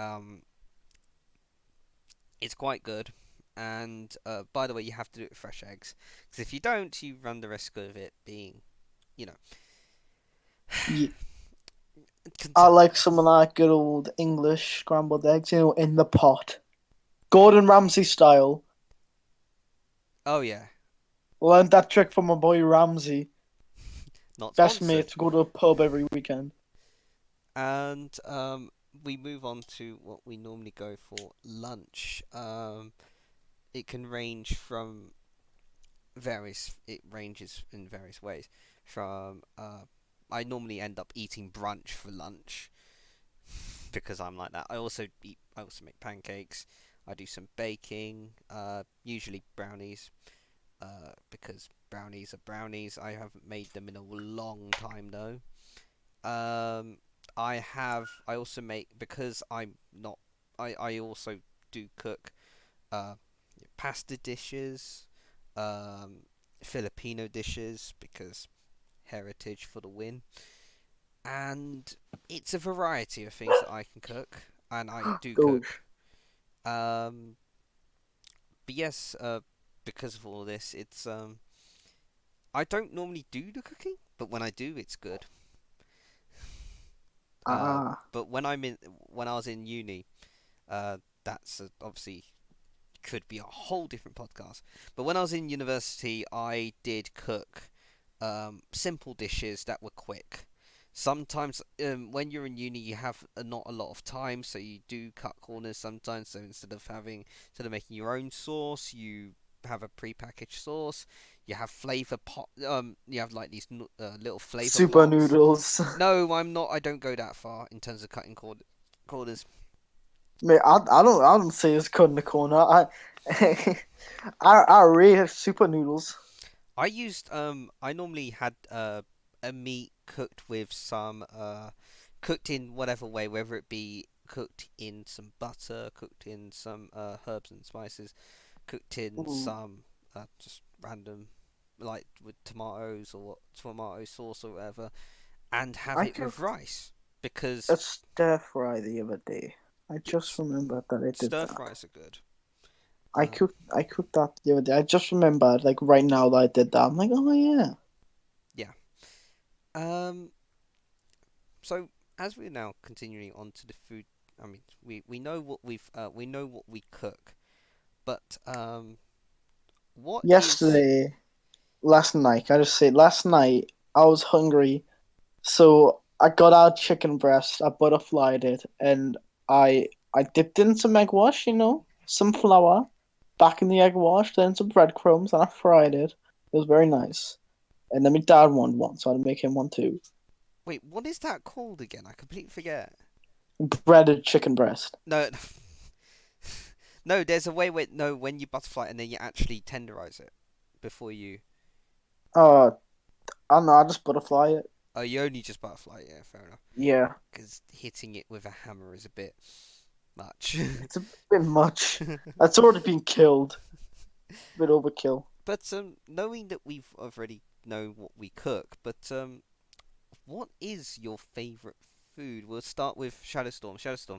it's quite good. And by the way, you have to do it with fresh eggs because if you don't, you run the risk of it being, you know, Ye- I contam- like some of that good old English scrambled eggs, in the pot, Gordon Ramsay style. oh yeah, Learned that trick from my boy Ramsay. not Best sponsored. mates go to a pub every weekend. And we move on to what we normally go for lunch. It can range from various. It ranges in various ways. From I normally end up eating brunch for lunch because I'm like that. I also eat. I also make pancakes. I do some baking. Usually brownies. Because brownies are brownies. I haven't made them in a long time though. Um, I also make because I'm not. I also do cook uh, pasta dishes, um, Filipino dishes because heritage for the win, and it's a variety of things that I can cook and I do Those. cook. But yes, because of all this, it's I don't normally do the cooking, but when I do, it's good. Uh, Ah, but when I was in uni, that's obviously could be a whole different podcast. But when I was in university, I did cook simple dishes that were quick. Sometimes, when you're in uni, you have not a lot of time, so you do cut corners sometimes. So instead of making your own sauce, you have a prepackaged sauce. You have flavor pot. You have like these little flavor super blocks. noodles. No, I'm not. I don't go that far in terms of cutting corners. Mate, I don't say it's cut in the corner. I rate super noodles. I normally had a meat cooked with some cooked in whatever way, whether it be cooked in some butter, cooked in some herbs and spices, cooked in Ooh, some just random like with tomatoes or tomato sauce or whatever, and have I it with cooked rice because a stir fry the other day. I just it's remembered that I did stir that. fries are good. I Um, cooked I cooked that the other day. I just remembered, like right now that I did that. I'm like, oh yeah. yeah. Um, So as we're now continuing on to the food, I mean, we know what we know what we cook, but what is Yesterday, last night, can I just say, last night I was hungry, so I got out chicken breast, I butterflied it, and I dipped in some egg wash, some flour, back in the egg wash, then some breadcrumbs, and I fried it. It was very nice. And then my dad wanted one, so I had to make him one too. wait, what is that called again? I completely forget. Breaded chicken breast. No, no, there's a way where no, when you butterfly and then you actually tenderize it before you. Uh, I don't know, I just butterfly it. Oh, you only just butterfly, yeah, fair enough. Yeah, Because hitting it with a hammer is a bit much. it's a bit much. That's already been killed. A bit overkill. But knowing that we've already know what we cook, but what is your favorite food. We'll start with ShadowStorm. ShadowStorm,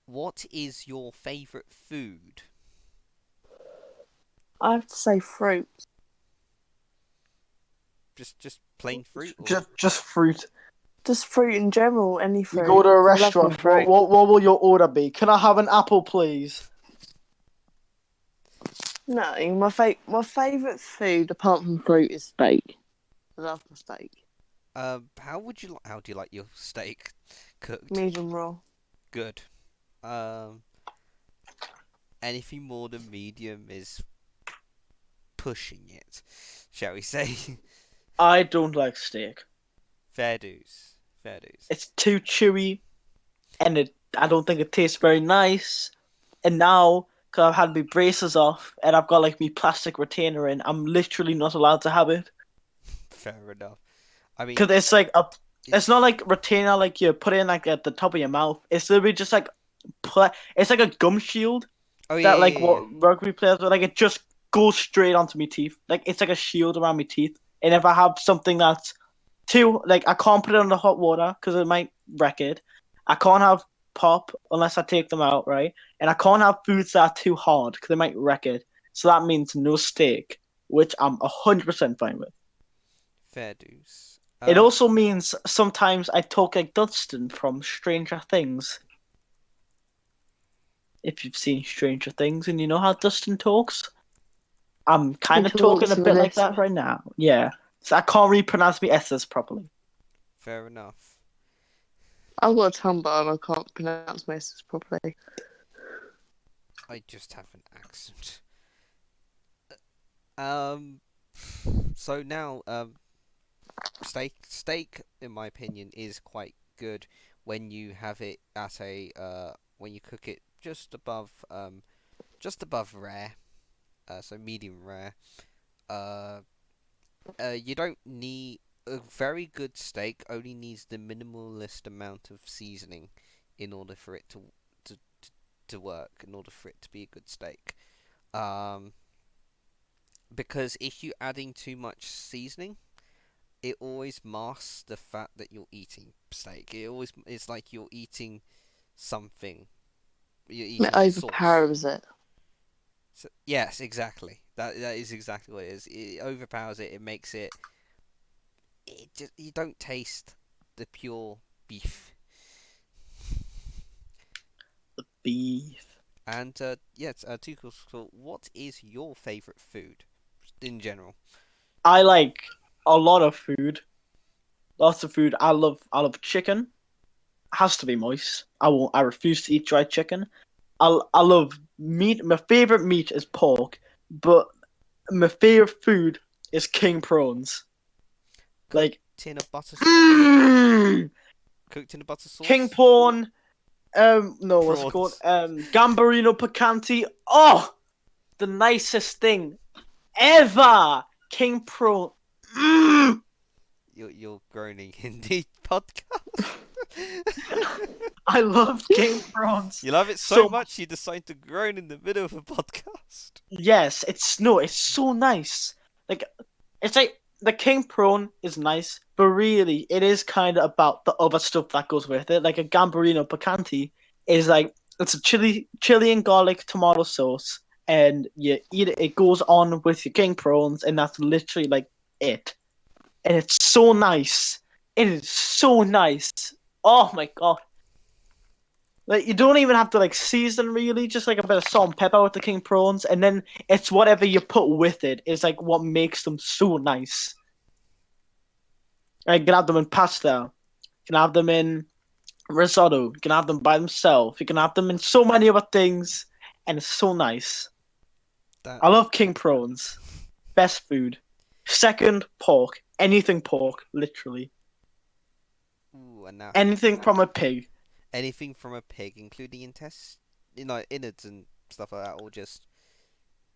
what is your favourite food? I have to say fruit. Just plain fruit, or Just fruit. Just fruit in general, any You fruit. go to a I love my restaurant. fruit. What will your order be? Can I have an apple, please? No, my favourite food apart from fruit is steak. I love my steak. how do you like your steak cooked? Medium raw. Good. Um, anything more than medium is pushing it, shall we say? I don't like steak. Fair dues. Fair dues. It's too chewy, and I don't think it tastes very nice. And now, because I've had my braces off and I've got like my plastic retainer in, I'm literally not allowed to have it. Fair enough. I mean, Because it's like it's not like retainer like you put in like at the top of your mouth. It's literally just like it's like a gum shield oh yeah, that yeah, like yeah, yeah. what rugby players with. Like it just goes straight onto my teeth. Like it's like a shield around my teeth. And if I have something that's too like I can't put it under hot water because it might wreck it. I can't have pop unless I take them out, right? And I can't have foods that are too hard because they might wreck it. So that means no steak, which I'm 100% fine with. Fair dues. It also means sometimes I talk like Dustin from Stranger Things. If you've seen Stranger Things and you know how Dustin talks, I'm kind of talking a bit like that right now. Yeah. So I can't really pronounce my S's properly. Fair enough. I've got a tongue bar and I can't pronounce my S's properly. I just have an accent. Um. So now, steak, in my opinion, is quite good when you have it at a when you cook it just above rare, so medium rare. Uh, you don't need a very good steak. Only needs the minimalist amount of seasoning in order for it to to work. In order for it to be a good steak. Um, because if you're adding too much seasoning, it always masks the fact that you're eating steak. It's like you're eating something. You're It eating sauce. overpowers it. So, yes, exactly. That is exactly what it is. It overpowers it. It makes it. It just you don't taste the pure beef. Beef. And yes, Tuchel, so what is your favorite food in general? I like a lot of food. Lots of food. I love chicken. Has to be moist. I refuse to eat dry chicken. I love meat. My favorite meat is pork, but my favorite food is king prawns. Cooked Like in a butter sauce. mm, Cooked in a butter king sauce. prawn. No, what's it called? Prawns. Gambarino picante. Oh, the nicest thing ever. King prawn. Mm. You're groaning in the podcast. I love king prawns You love it so so much. much you decide to groan in the middle of a podcast. Yes, it's so nice. Like it's like the king prawn is nice, but really it is kind of about the other stuff that goes with it. Like a gambarino picante is like it's a chili and garlic tomato sauce, and you eat it. It goes on with your king prawns, and that's literally like it. And it's so nice. It is so nice. Oh my god. Like you don't even have to like season really, just like a bit of salt and pepper with the king prawns, and then it's whatever you put with it is like what makes them so nice. Like, you can have them in pasta, you can have them in risotto, you can have them by themselves, you can have them in so many other things, and it's so nice. That I love king prawns. Best food. Second, pork. Anything pork, literally. ooh, and now Anything from a pig. anything from a pig, including innards and stuff like that, or just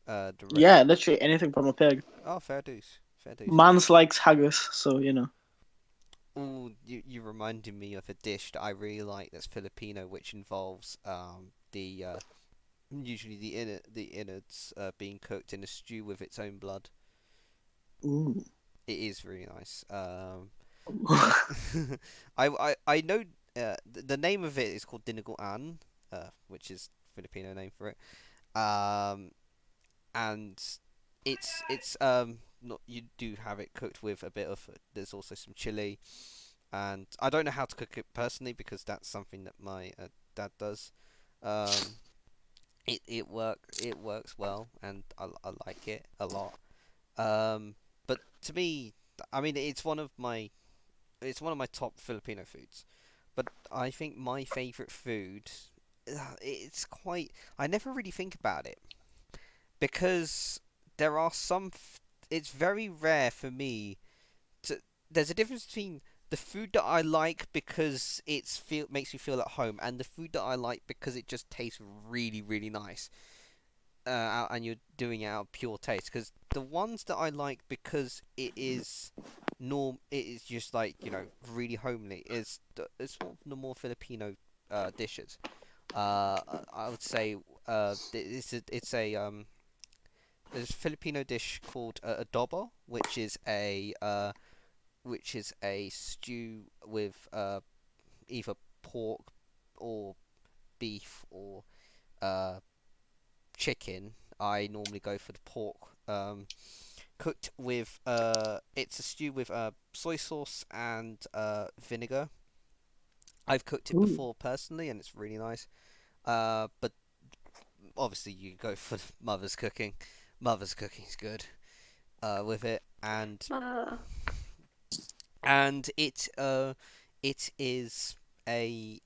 direct. Yeah, literally anything from a pig. Oh, fair dues, fair dues. Mans likes haggis, so you know. Ooh, you reminded me of a dish that I really like that's Filipino, which involves the usually the innards being cooked in a stew with its own blood. Ooh. It is really nice. I know the name of it is called Dinuguan, which is Filipino name for it. Um, and it's not, you do have it cooked with a bit of, there's also some chili, and I don't know how to cook it personally because that's something that my dad does. Um, it works well, and I like it a lot. Um, but to me, I mean, it's one of my top Filipino foods. But I think my favorite food, it's quite. I never really think about it because there are it's very rare for me to. There's a difference between the food that I like because it's feel makes me feel at home, and the food that I like because it just tastes really really nice. And you're doing it out of pure taste. Because the ones that I like because it is just like, really homely. It's one of the more Filipino dishes. I would say there's a Filipino dish called adobo, which is a stew with either pork or beef or uh, chicken. I normally go for the pork. Cooked with it's a stew with soy sauce and vinegar. I've cooked it Ooh. before personally, and it's really nice. But obviously you go for the mother's cooking. Mother's cooking's good. With it, Uh, and it is a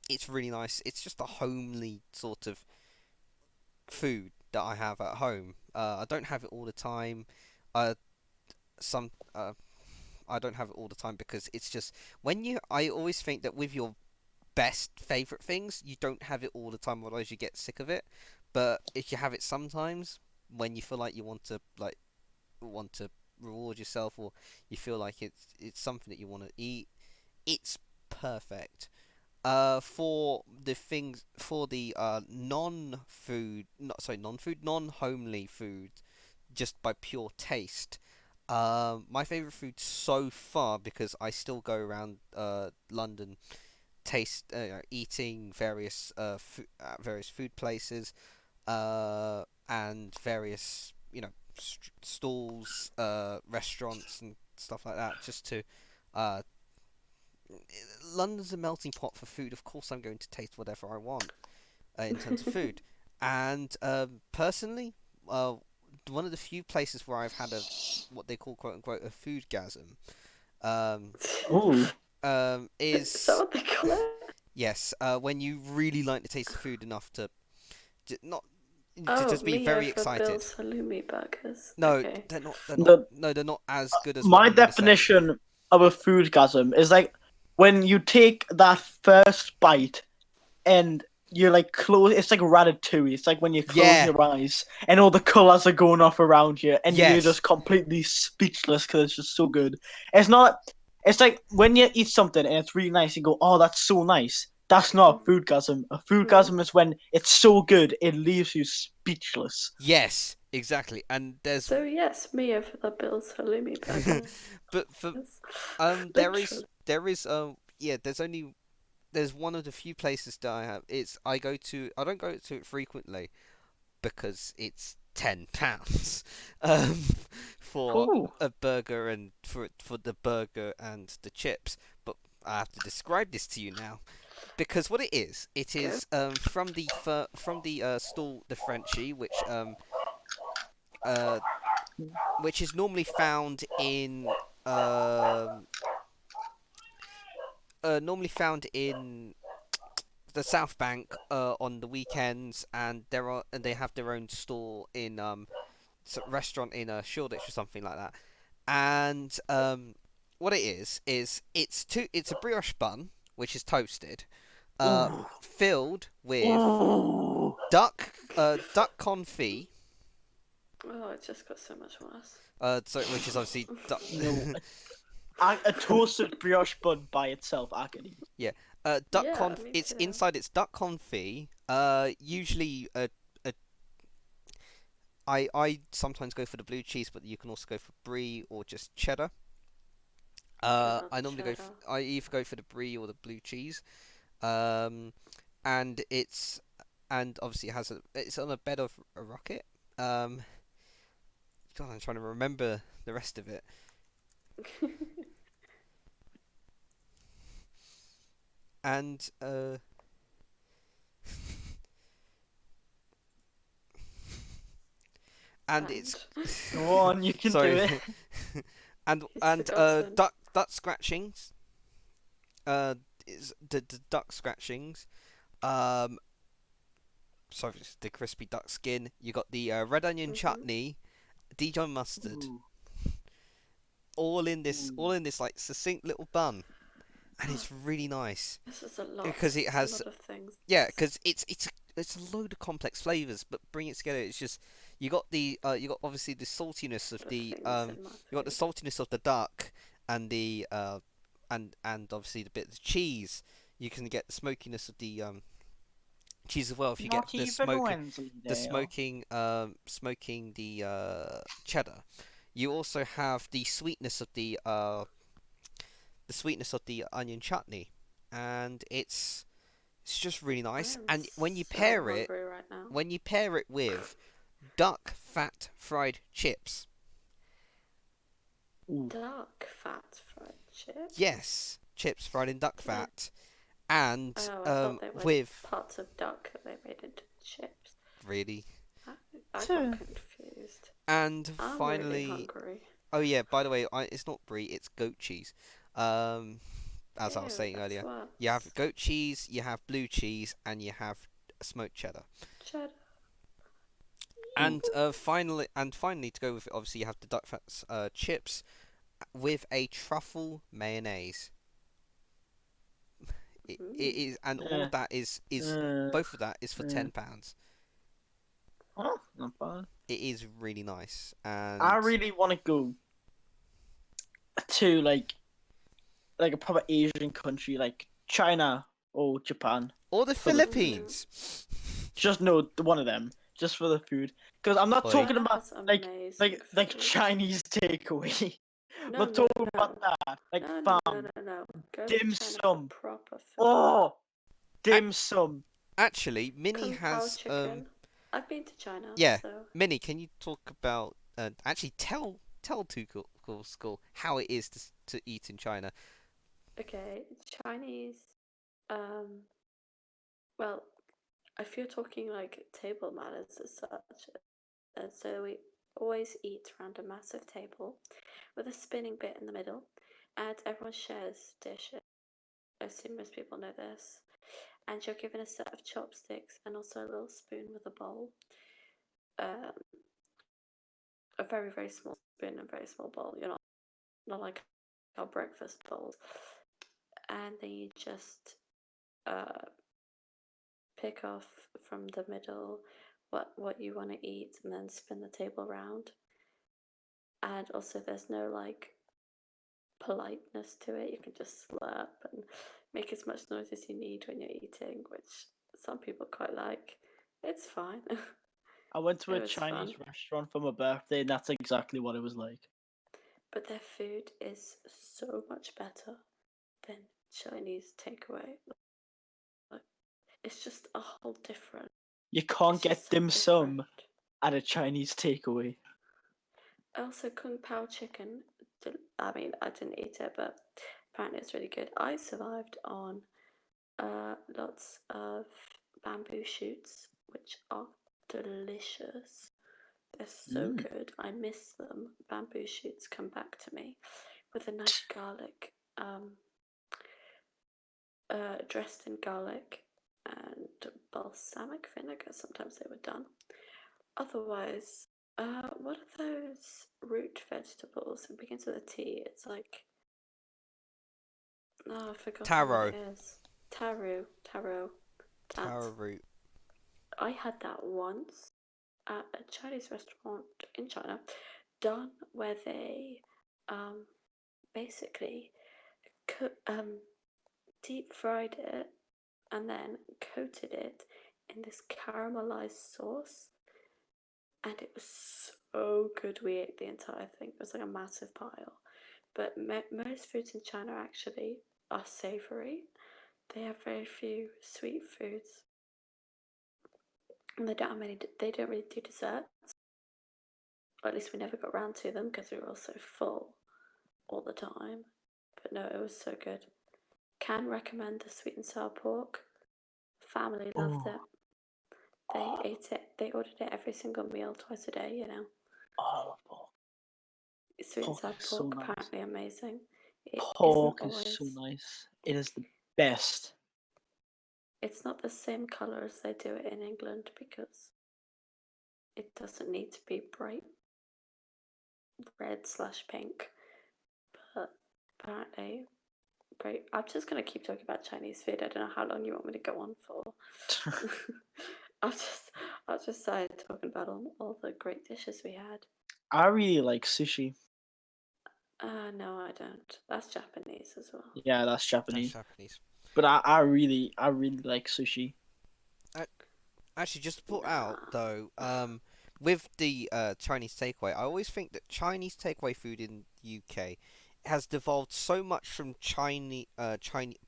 it's really nice. It's just a homely sort of food that I have at home. I don't have it all the time. Uh, some I don't have it all the time because it's just when you. I always think that with your best favorite things, you don't have it all the time, otherwise you get sick of it. But if you have it sometimes, when you feel like you want to reward yourself, or you feel like it's something that you want to eat, it's perfect. For the non homely food, just by pure taste. My favorite food so far, because I still go around London, eating various food places, and various stalls, restaurants and stuff like that, just to uh, London's a melting pot for food. Of course, I'm going to taste whatever I want in terms of food. And personally, uh, one of the few places where I've had a what they call quote unquote a foodgasm, um, Ooh. is that is what they call it? yes, when you really like the taste of food enough to not to Oh, just be me very over excited. Bill's halloumi burgers. No, Okay. they're not. They're not. The No, they're not as good as what My I'm gonna say. definition of a foodgasm is like when you take that first bite and you're like close. It's like Ratatouille. It's like when you close Yeah. your eyes and all the colors are going off around you, and you're Yes. just completely speechless because it's just so good. It's not. It's like when you eat something and it's really nice, you go, "Oh, that's so nice." That's not a foodgasm. A Mm. foodgasm is when it's so good it leaves you speechless. Yes. Exactly. And there's So yes, me over the Bill's halloumi burgers. but for Literally. there is yeah, there's one of the few places that I have. I don't go to it frequently because it's £10 um for Ooh. a burger, and for the burger and the chips. But I have to describe this to you now, because what it Go. is from the stall, the Frenchie, uh which is um normally found in the South Bank on the weekends, and they have their own store in restaurant in Shoreditch or something like that. And what it is it's a brioche bun which is toasted, Ooh. filled with Ooh. duck confit, Oh, it just got so much worse. which is obviously No, a toasted brioche bun by itself, I can eat. yeah, Yeah, me It's too. inside it's duck confit. Usually a I sometimes go for the blue cheese, but you can also go for brie or just cheddar. Good I old normally cheddar. I either go for the brie or the blue cheese. Um, and and obviously it's on a bed of a rocket. Um, God, I'm trying to remember the rest of it. And and it's Go on, you can do sorry, it. He's and forgotten. duck scratchings. Is the duck scratchings. Um, sorry, it's the crispy duck skin. You got the red onion Mhm. chutney, Dijon mustard, Ooh, all ooh. in this like succinct little bun, and it's really nice This is a lot. because it It's a has lot of things. yeah, because it's a load of complex flavors, but bring it together, it's just you got obviously the saltiness of The the things in my you got the food. saltiness of the duck and the and obviously the bit of the cheese. You can get the smokiness of the cheese as well if you get Not even Wensleydale. smoking the cheddar. You also have the sweetness of the onion chutney, and it's just really I nice. am And so hungry right now. when you pair it with duck fat fried chips, Ooh. Duck fat fried chips. yes, chips fried in duck No. fat, and Oh, I thought they were with parts of duck that they made into chips. really, I, I got So, confused. and I'm really finally, hungry. oh yeah, by the way, it's not brie, it's goat cheese. Um, as I was Ew, saying that's earlier, you worse. have goat cheese, you have blue cheese, and you have smoked cheddar. Cheddar. And finally, to go with it, obviously you have the duck fat chips with a truffle mayonnaise. It Mm. is, and all Yeah. of that is Uh, both of that is for uh. £10. Oh, not bad. It is really nice, I and really want to go to like a proper Asian country like China or Japan or the for the food. Mm. Philippines. Just no, one of them, just for the food. Because I'm not Oi, talking China about has amazing like food. Chinese takeaway. I'm No, not no, talking about no. that. Like No, no, no, farm no, no. Go to dim China for sum. proper food. Oh, Ac- dim sum. actually, Minnie Kung Pao has chicken. I've been to China, yeah, so Minnie, can you talk about actually tell to Cool School how it is to eat in China? okay. Chinese. Um. Well, if you're talking like table manners as such, so we always eat around a massive table with a spinning bit in the middle, and everyone shares dishes. I assume most people know this. And you're given a set of chopsticks and also a little spoon with a bowl. Um, a very, very small spoon and very small bowl. You're not like our breakfast bowls. And then you just uh, pick off from the middle what you want to eat and then spin the table round. And also, there's no like politeness to it. You can just slurp and make as much noise as you need when you're eating, which some people quite like. It's fine. I went to It a was Chinese fun. restaurant for my birthday, and that's exactly what it was like. But their food is so much better than Chinese takeaway. Like, it's just a whole different. You can't It's just get so dim different. sum at a Chinese takeaway. Also, Kung Pao chicken. I mean, I didn't eat it, but apparently it's really good. I survived on lots of bamboo shoots, which are delicious. They're so Mm. good. I miss them. Bamboo shoots come back to me with a nice garlic, dressed in garlic and balsamic vinegar. Sometimes they were done. Otherwise, what are those root vegetables? It begins with a T. It's like, oh, I've forgotten what it Taro, is. Taro. That. taro root. I had that once at a Chinese restaurant in China, done where they um, basically deep fried it and then coated it in this caramelized sauce, and it was so good. We ate the entire thing. It was like a massive pile. but most foods in China actually are savoury. They have very few sweet foods, and they don't have many. They don't really do desserts. Or at least we never got round to them because we were all so full all the time. But no, it was so good. Can recommend the sweet and sour pork. Family loved it. They ate it. They ordered it every single meal, twice a day. Oh, I love pork. Sweet and sour Pork is so pork, nice. apparently amazing. It Pork isn't is always. so nice. It is the best. It's not the same colour as they do it in England because it doesn't need to be bright red/pink. But apparently, great. I'm just gonna keep talking about Chinese food. I don't know how long you want me to go on for. I'll just start talking about all the great dishes we had. I really like sushi. No, I don't. That's Japanese as well. Yeah, that's That's Japanese. Japanese. But I really like sushi. Actually, just to put out though, with the Chinese takeaway, I always think that Chinese takeaway food in UK has devolved so much from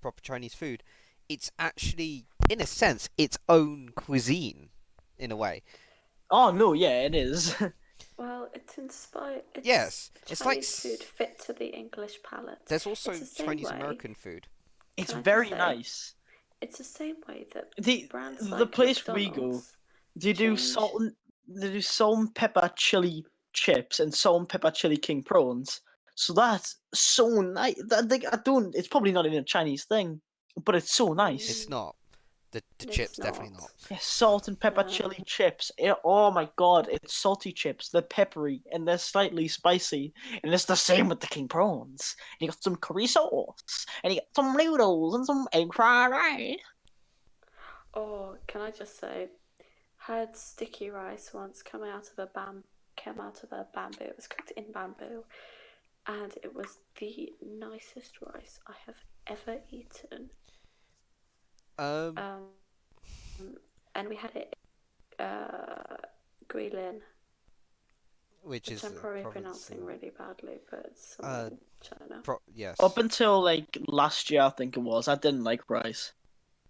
proper Chinese food. It's actually, in a sense, its own cuisine, in a way. Oh no, yeah, it is. Well, it's inspired. Yes, it's like Chinese food fit to the English palate. there's also It's the same Chinese way. American food. It's Can I just very say, nice. It's the same way that The brands the like place we go, McDonald's they do change. they do salt and pepper chili chips and salt and pepper chili king prawns. So that's so nice. I don't. It's probably not even a Chinese thing, but it's so nice. It's not. The It's chips definitely not. Yeah, salt and pepper No. chili chips. Oh my god, it's salty chips. They're peppery and they're slightly spicy. And it's the same with the king prawns. And you got some curry sauce. And you got some noodles and some egg fried rice. Oh, can I just say, had sticky rice once came out of a bamboo. It was cooked in bamboo, and it was the nicest rice I have ever eaten. Um, And we had it Guilin, which is I'm probably province pronouncing in- really badly, but it's somewhere in China. yes. Up until like last year, I think it was, I didn't like rice.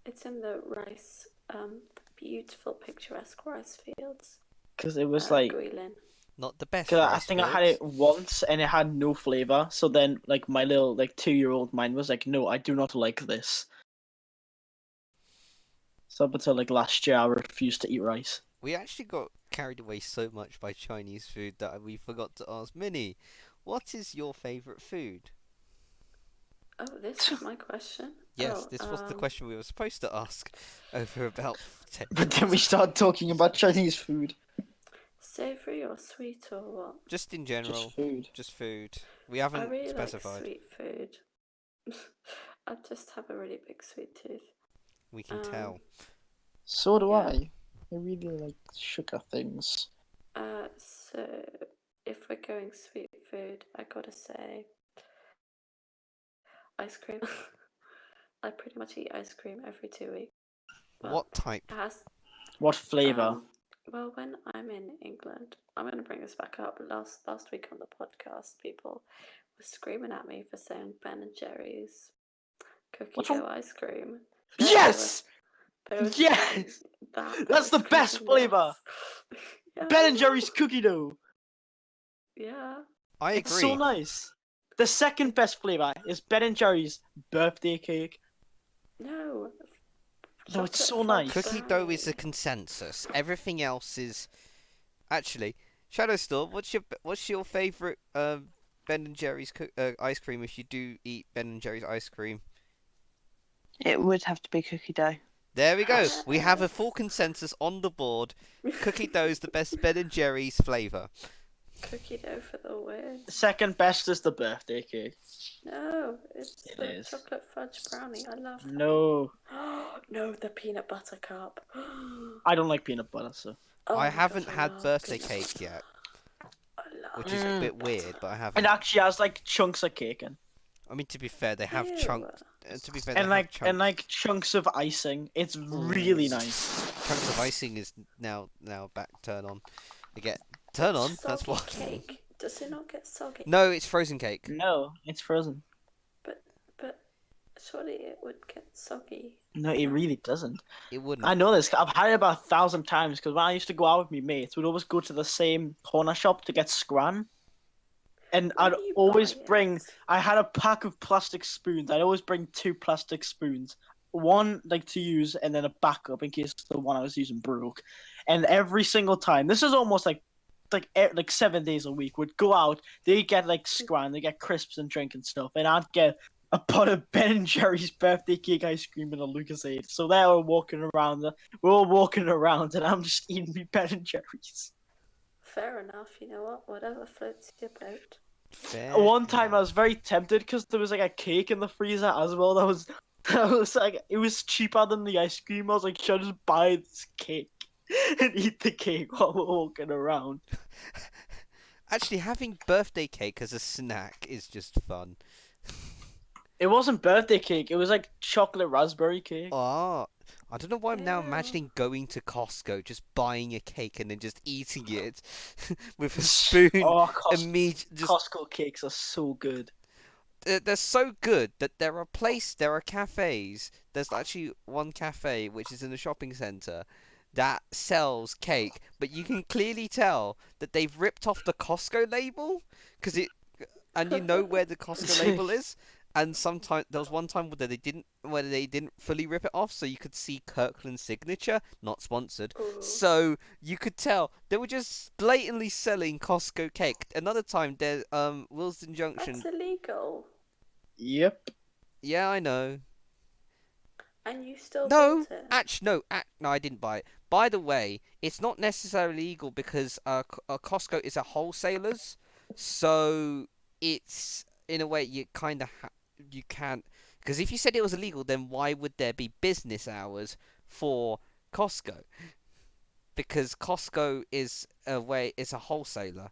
It's in the rice, the beautiful picturesque rice fields. Because it was like, Guilin. Not the best cause I rice think I had it fields. once and it had no flavor. So then, like, my little, like, 2-year-old mind was like, no, I do not like this. So up until like last year, I refused to eat rice. We actually got carried away so much by Chinese food that we forgot to ask Minnie, what is your favourite food? Oh, this is my question. Yes, this was the question we were supposed to ask over about 10 But then we minutes. started talking about Chinese food. Savoury or sweet or what? Just in general. Just food. Just food. We I haven't really specified. like sweet food. I just have a really big sweet tooth. We can tell. So do Yeah. I. I really like sugar things. So if we're going sweet food, I gotta say ice cream. I pretty much eat ice cream every 2 weeks. Well, What type? it has, What flavour? well, when I'm in England, I'm gonna bring this back up. Last week on the podcast, people were screaming at me for saying Ben and Jerry's cookie What's dough wrong? ice cream. Yes! But it was Yes! that That's the ice cream best was- flavour! Yeah. Ben and Jerry's cookie dough. Yeah. I It's agree. so nice. The second best flavour is Ben and Jerry's birthday cake. No. No, it's Chocolate so fudge nice. Cookie dough is a brownie. consensus. Everything else is actually ShadowStorm. What's your favourite Ben and Jerry's ice cream? If you do eat Ben and Jerry's ice cream, It would have to be cookie dough. there we go. We have a full consensus on the board. Cookie dough is the best Ben and Jerry's flavour. Cookie dough for the win. Second best is the birthday cake. No, it's It the is. chocolate fudge brownie. I love that. No, No, the peanut butter cup. I don't like peanut butter, so. Oh I my haven't gosh, I had love birthday peanut cake butter. yet, I love which is a bit peanut butter. weird, but I It haven't. actually has like chunks of cake in. I mean, to be fair, they have Ew. chunks. To be fair, And they have like like chunks of icing. It's really nice. chunks of icing is now back turn on. Again, turn on. That's Soggy what. cake Does it not get soggy? No, it's frozen cake. No, it's frozen. But surely it would get soggy. No, it really doesn't. It wouldn't. I know this. I've had it about 1,000 times because when I used to go out with me mates, we'd always go to the same corner shop to get scran. And Where I'd do you always buy bring. it? I had a pack of plastic spoons. I'd always bring 2 plastic spoons, one like to use, and then a backup in case the one I was using broke. And every single time, this is almost like 7 days a week. Would go out. They get like scran. They get crisps and drink and stuff, and I'd get a pot of Ben and Jerry's birthday cake ice cream and a Lucasade. So they're all walking around. We're all walking around, and I'm just eating me Ben and Jerry's. Fair enough. You know what? Whatever floats your boat. Fair One time I enough. was very tempted because there was like a cake in the freezer as well. That was like it was cheaper than the ice cream. I was like, should I just buy this cake and eat the cake while we're walking around? Actually, having birthday cake as a snack is just fun. It wasn't birthday cake. It was like chocolate raspberry cake. Ah, I don't know why I'm now Ew. imagining going to Costco, just buying a cake and then just eating it with a spoon. Oh, Just Costco cakes are so good. they're so good that there are cafes. There's actually one cafe which is in a shopping centre that sells cake, but you can clearly tell that they've ripped off the Costco label and you know where the Costco label is. And sometimes there was one time where they didn't fully rip it off, so you could see Kirkland's signature, not sponsored. Ooh. So you could tell they were just blatantly selling Costco cake. Another time, there's Wilsden Junction. That's illegal. Yep. Yeah, I know. And you still No, bought it. actually, no, I didn't buy it. By the way, it's not necessarily legal because Costco is a wholesalers, so it's in a way you kind of you can't, because if you said it was illegal, then why would there be business hours for Costco? Because Costco is a wholesaler.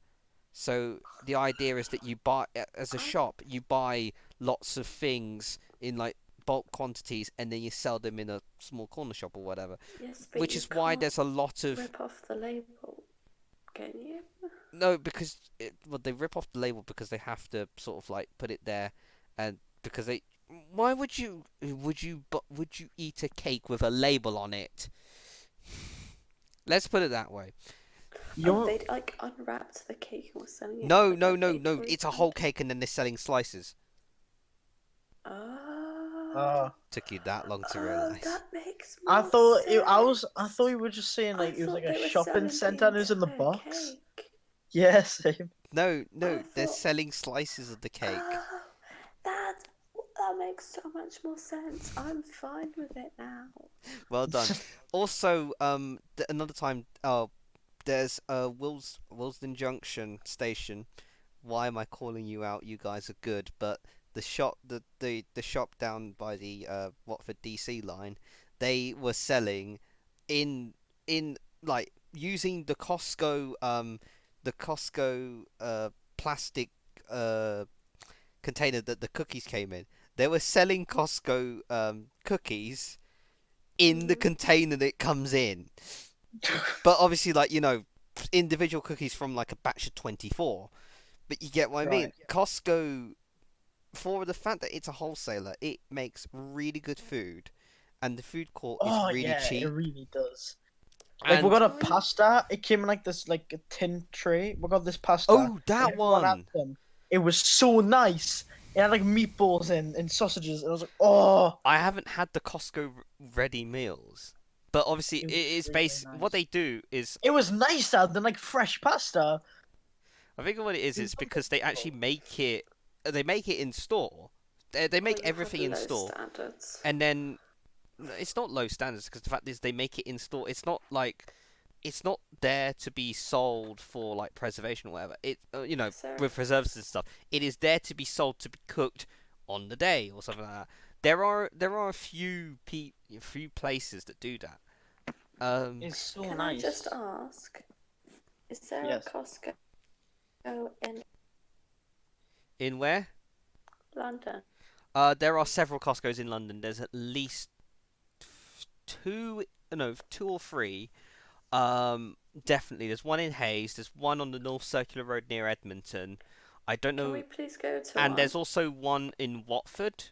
So the idea is that you buy as a shop, you buy lots of things in like bulk quantities, and then you sell them in a small corner shop or whatever. Yes, but Which you is why can't there's a lot of rip off the label, can you? no, because they rip off the label because they have to sort of like put it there, and because they. Why would you eat a cake with a label on it? Let's put it that way. They'd like unwrapped the cake and were selling it. No, with no, a no, cake no. for It's a his whole birthday. cake and then they're selling slices. Took you that long to Oh, realise. that makes I more thought sense. I thought you were just saying I like it was like thought a they were shopping selling centre and it was in the entire box. cake. Yeah, same. No, I they're thought- selling slices of the cake. Oh, that makes so much more sense. I'm fine with it now. Well done. Also, another time, there's Willesden Junction station. Why am I calling you out? You guys are good, but the shop, the shop down by the Watford DC line, they were selling in like using the Costco plastic container that the cookies came in. They were selling Costco cookies in the container that it comes in. But obviously, like, individual cookies from like a batch of 24. But you get what I mean. Right. Costco, for the fact that it's a wholesaler, it makes really good food, and the food court is Oh really yeah, cheap. it really does. Like And we got a pasta. It came in like this, like a tin tray. We got this pasta. oh, that everyone had one! some. It was so nice. It had like meatballs and sausages, and I was like, oh. I haven't had the Costco ready meals, but obviously It it was is really based. nice. What they do is, It was nicer than like fresh pasta. I think what it is, It it's was because they actually make it. They make it in store. They make Well, you everything have in low store, standards. and then it's not low standards because the fact is they make it in store. It's not like it's not there to be sold for like preservation or whatever. It So, with preservatives and stuff. It is there to be sold to be cooked on the day or something like that. There are a few places that do that. It's so can nice. I just ask, is there Yes. a Costco in In where? London? There are several Costco's in London. There's at least two or three. definitely. There's one in Hayes. There's one on the North Circular Road near Edmonton. I don't Can know. we please go to And one? there's also one in Watford.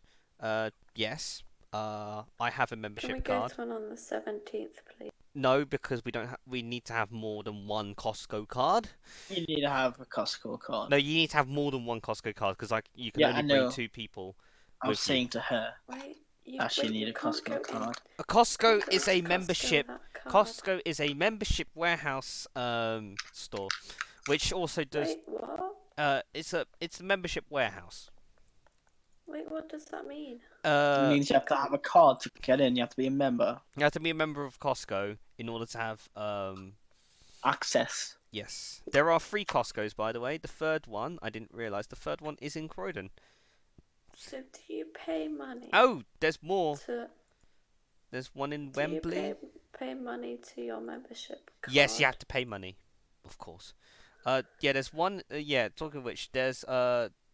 Yes. I have a Can membership we go card. to one on the 17th, please? No, because we don't. We need to have more than one Costco card. You need to have a Costco card. No, you need to have more than one Costco card because you can Yeah, only I bring know. 2 people I was with you. saying to her Wait, that she need a can't go Costco in. card. A Costco Can't go is into a Costco membership. without card. Costco is a membership warehouse store, which also does. Wait, what? It's a membership warehouse. Wait, what does that mean? It means you have to have a card to get in. You have to be a member. You have to be a member of Costco in order to have Access. Yes, there are 3 Costcos, by the way. The third one, I didn't realise. The third one is in Croydon. So do you pay money? Oh, there's more. To There's one in do you Wembley. pay money to your membership card? Yes, you have to pay money, of course. Yeah, there's one. Yeah, talking of which, there's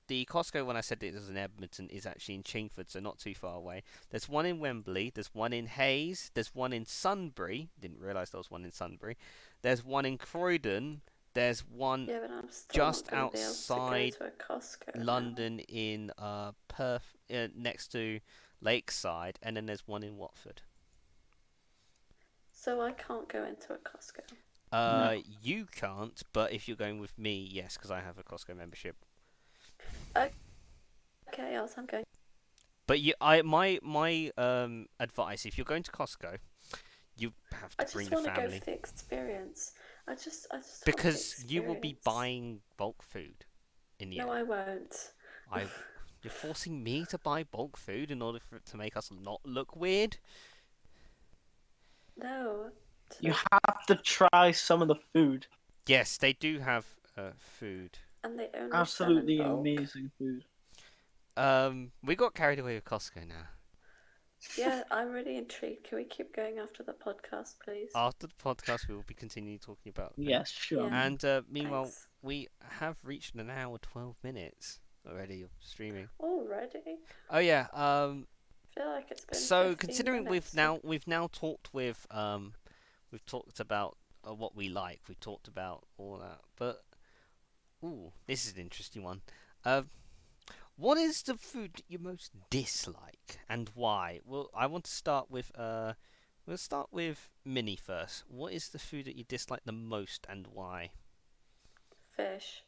the Costco when I said it was in Edmonton is actually in Chingford, so not too far away. There's one in Wembley. There's one in Hayes. There's one in Sunbury. Didn't realise there was one in Sunbury. There's one in Croydon. There's one Yeah, but I'm still just not gonna be able outside to go to a Costco now. London in Perth, next to Lakeside, and then there's one in Watford. So I can't go into a Costco. No. You can't, but if you're going with me, yes, because I have a Costco membership. Okay, else I'm going. But my advice, if you're going to Costco, you have I to bring just the want to go family for the experience. I just want the because you will be experience. buying bulk food in the No, end. I won't. You're forcing me to buy bulk food in order for it to make us not look weird. No. You have to try some of the food. Yes, they do have food. And they only Absolutely sell in bulk. amazing food. We got carried away with Costco now. Yeah, I'm really intrigued. Can we keep going after the podcast, please? After the podcast, we will be continuing talking about things. Yes, sure. Yeah. And meanwhile, Thanks. we have reached an hour 12 minutes already of streaming. Already? Oh yeah. I feel like it's been So 15 considering minutes. we've now talked with we've talked about what we like. We've talked about all that, but ooh, this is an interesting one. What is the food that you most dislike and why? Well, I want to start with we'll start with Minnie first. What is the food that you dislike the most and why? Fish.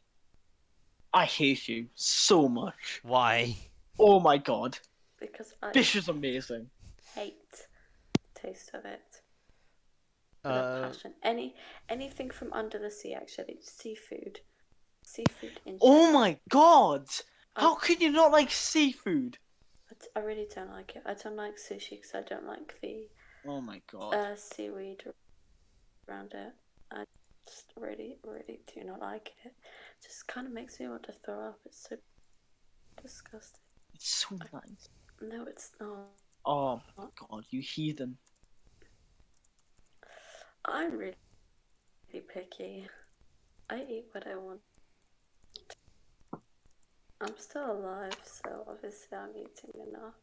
I hate you so much. Why? Oh my god. Because I Fish is amazing. hate the taste of it. With a passion. Anything from under the sea, actually. Seafood. Seafood in Oh general. my god. How can you not like seafood? I really don't like it. I don't like sushi because I don't like the Oh my god. seaweed around it. I just really, really do not like it. It just kind of makes me want to throw up. It's so disgusting. It's so nice. No, it's not. Oh my god, you heathen. I'm really picky. I eat what I want. I'm still alive, so obviously I'm eating enough.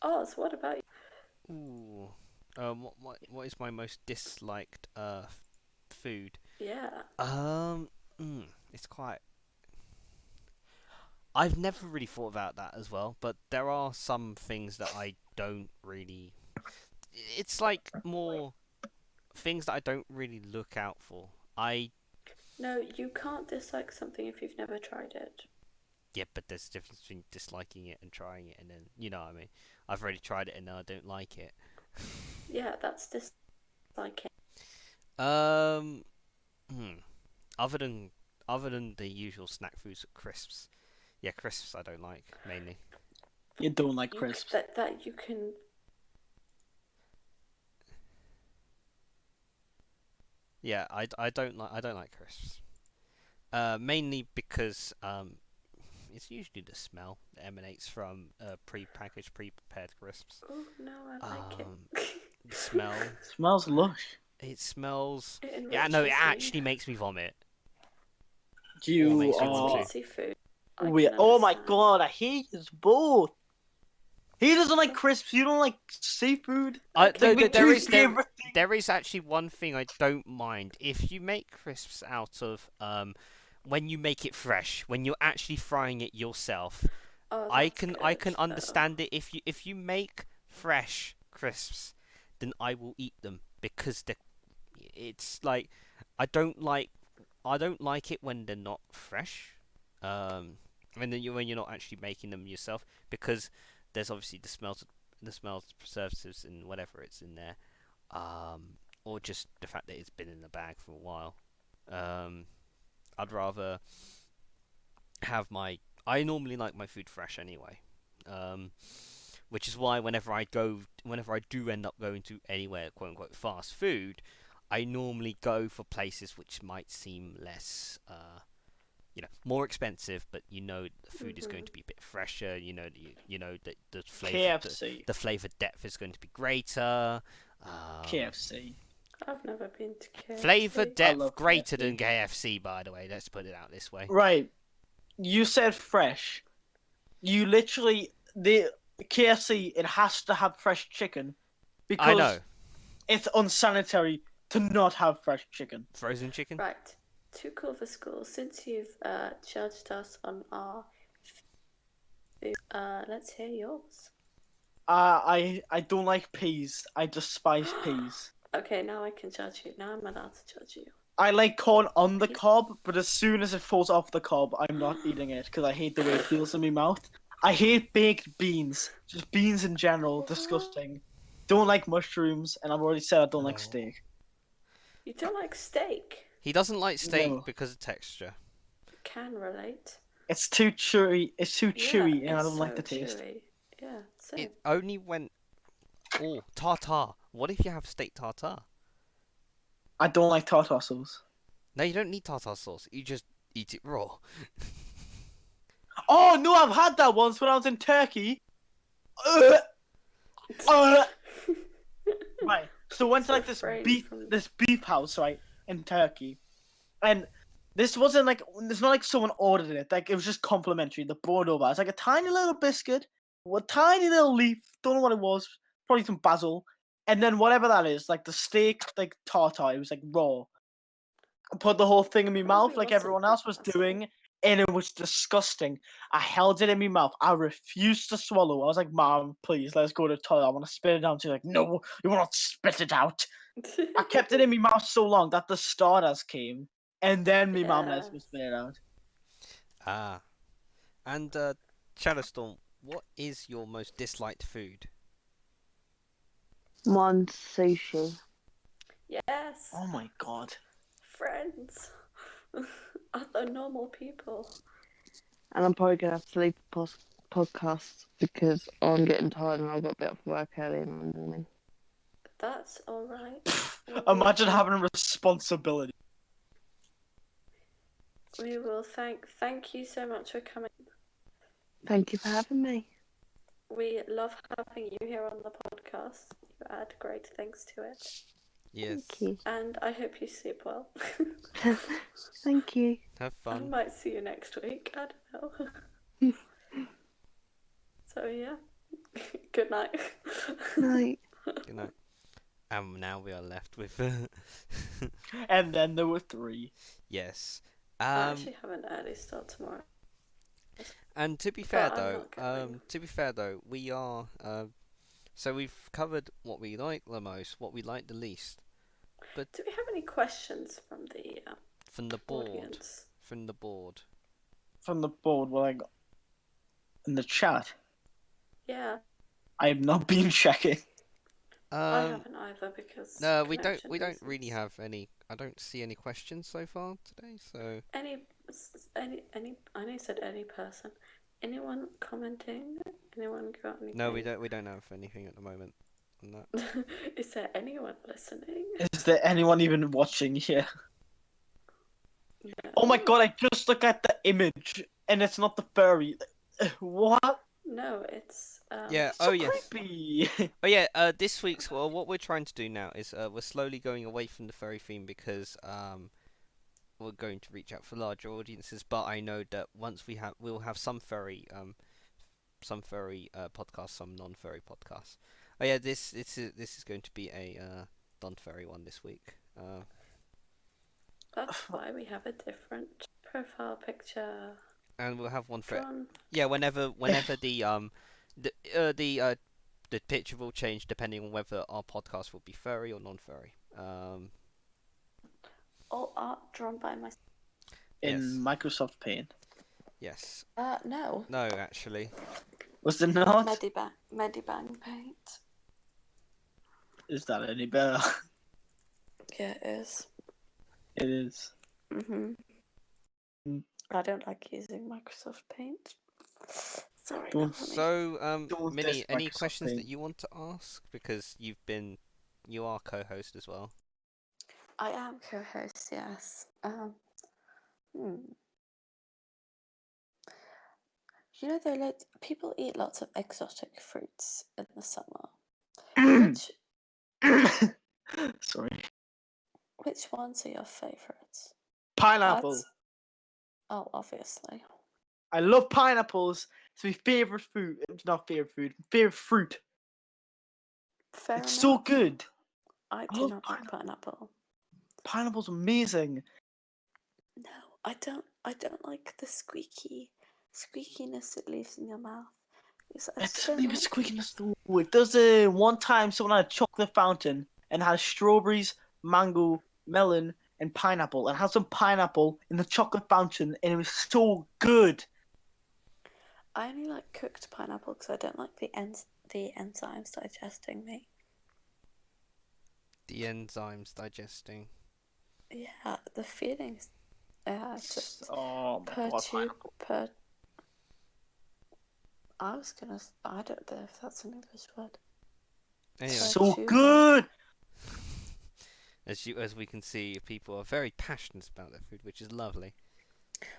Oh, so what about you? Ooh. What is my most disliked food? Yeah. It's quite. I've never really thought about that as well, but there are some things that I don't really. It's like more things that I don't really look out for. No, you can't dislike something if you've never tried it. Yeah, but there's a difference between disliking it and trying it, and then you know what I mean. I've already tried it and now I don't like it. Yeah, that's disliking. Other than the usual snack foods, crisps. Yeah, crisps I don't like mainly. You don't like You crisps. that you can. Yeah, I don't like crisps. Mainly because it's usually the smell that emanates from pre-packaged, pre-prepared crisps. Oh no, I like it. The smell. Smells lush. It smells. It Yeah, no, it enriches actually makes me vomit. You makes me It's want are. to. seafood. Oh my understand. god, I hate you both. He doesn't like crisps. You don't like seafood. No, Like my there two is favorite things. there is actually one thing I don't mind. If you make crisps out of when you make it fresh, when you're actually frying it yourself, Oh, I that's can good. understand it. If you make fresh crisps, then I will eat them because it's like I don't like it when they're not fresh. When you're not actually making them yourself, because there's obviously the smells, preservatives, and whatever it's in there, or just the fact that it's been in the bag for a while. Um, I'd rather have my. I normally like my food fresh anyway. Um, which is why whenever I do end up going to anywhere quote unquote fast food, I normally go for places which might seem less, more expensive, but the food is going to be a bit fresher. You know that KFC. the flavor depth is going to be greater. KFC. I've never been to Flavor KFC. I depth love greater KFC. than KFC, by the way. Let's put it out this way. Right. You said fresh. You literally the KFC. It has to have fresh chicken I know. because it's unsanitary to not have fresh chicken. Frozen chicken. Right. Too cool for school. Since you've judged us on our food, let's hear yours. I don't like peas. I despise peas. Okay, now I can judge you. Now I'm allowed to judge you. I like corn on the Peas? cob, but as soon as it falls off the cob, I'm not eating it because I hate the way it feels in my mouth. I hate baked beans. Just beans in general, disgusting. Don't like mushrooms, and I've already said I don't like Oh. steak. You don't like steak? He doesn't like steak No. because of texture. Can relate. It's too chewy. It's too chewy, Yeah, and I it's don't like so the taste. chewy. Yeah, same. It only went. Oh, tartar. What if you have steak tartar? I don't like tartar sauce. No, you don't need tartar sauce. You just eat it raw. Oh no, I've had that once when I was in Turkey. Uh, uh. Right. So I went to like this beef house, right, in Turkey. And this wasn't like it's not like someone ordered it. Like it was just complimentary. They brought it over. It's like a tiny little biscuit, a tiny little leaf. Don't know what it was. Probably some basil. And then whatever that is, like the steak, like tartar. It was like raw. I put the whole thing in my mouth like everyone else was doing, and it was disgusting. I held it in my mouth. I refused to swallow. I was like, "Mom, please, let's go to the toilet. I want to spit it out." She's like, "No, you will not spit it out." I kept it in my mouth so long that the starters came, and then my mom lets me spit it out. Ah. And ShadowStorm, what is your most disliked food? Mine's sushi. Yes, Oh my god. friends. Other normal people. And I'm probably going to have to leave the podcast because I'm getting tired and I've got to be up for work early in the morning. That's alright. Imagine having a responsibility. We will thank you so much for coming. Thank you for having me. We love having you here on the podcast. You add great things to it. Yes. Thank you. And I hope you sleep well. Thank you. Have I fun. might see you next week. I don't know. So yeah. Good night. Night. Good night. And now we are left with. And then there were 3. Yes. I actually have an early start tomorrow. And to be But fair I'm though, not going. we are. So we've covered what we like the most, what we like the least. But Do we have any questions from the from the board, audience? from the board. From the board, what I got in the chat. Yeah, I have not been checking. I haven't either because No, we connection don't really reasons. have any. I don't see any questions so far today. So Any. I know you said any person. Anyone commenting? Anyone got anything? no, we don't have anything at the moment on that. Is there anyone listening? Is there anyone even watching here? No. Oh my god, I just looked at the image and it's not the furry. What? No, it's Yeah. So Oh yes. creepy. Oh yeah. This week's what we're trying to do now is we're slowly going away from the furry theme because we're going to reach out for larger audiences. But I know that once we'll have some furry some furry podcasts, some non-furry podcasts. Oh yeah, this is going to be a non-furry one this week. That's why we have a different profile picture. And we'll have one for Drawn. yeah. Whenever the the picture will change depending on whether our podcast will be furry or non-furry. All art drawn by myself. In Yes. Microsoft Paint. Yes. No. No, actually. Was it not? Medibang paint. Is that any better? Yeah, it is. It is. Mhm. Mm. I don't like using Microsoft Paint. Sorry. Don't- So, Don't Minnie, diss any Microsoft questions that Paint. you want to ask? Because you are co-host as well. I am co-host. Yes. You know, people eat lots of exotic fruits in the summer. Sorry. Which ones are your favourites? Pineapple. Oh, obviously. I love pineapples. It's my favorite food. It's not favorite food. Favorite fruit. Fair It's enough. so good. I I do love not like pineapple. Pineapple's amazing. No, I don't like the squeakiness it leaves in your mouth. I It's just don't leave like it squeakiness though. It does one time someone had a chocolate fountain and had strawberries, mango, melon, and pineapple, and had some pineapple in the chocolate fountain, and it was so good. I only like cooked pineapple because I don't like the enzymes digesting me. The enzymes digesting. Yeah, the feelings. Just Oh my god, pineapple. I don't know if that's an English word. Anyway, So Pertuber. good. as we can see, people are very passionate about their food, which is lovely.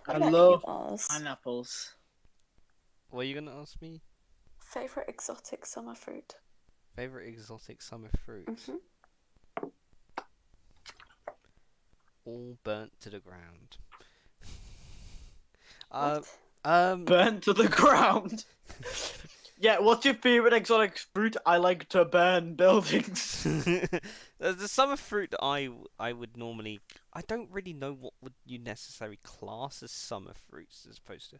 What I about love you, Oz? pineapples. What are you gonna ask me? Favorite exotic summer fruit? Favorite exotic summer fruit? Mm-hmm. All burnt to the ground. What? Burnt to the ground. Yeah, what's your favorite exotic fruit? I like to burn buildings. The summer fruit that I would normally, I don't really know what would you necessarily class as summer fruits as opposed to,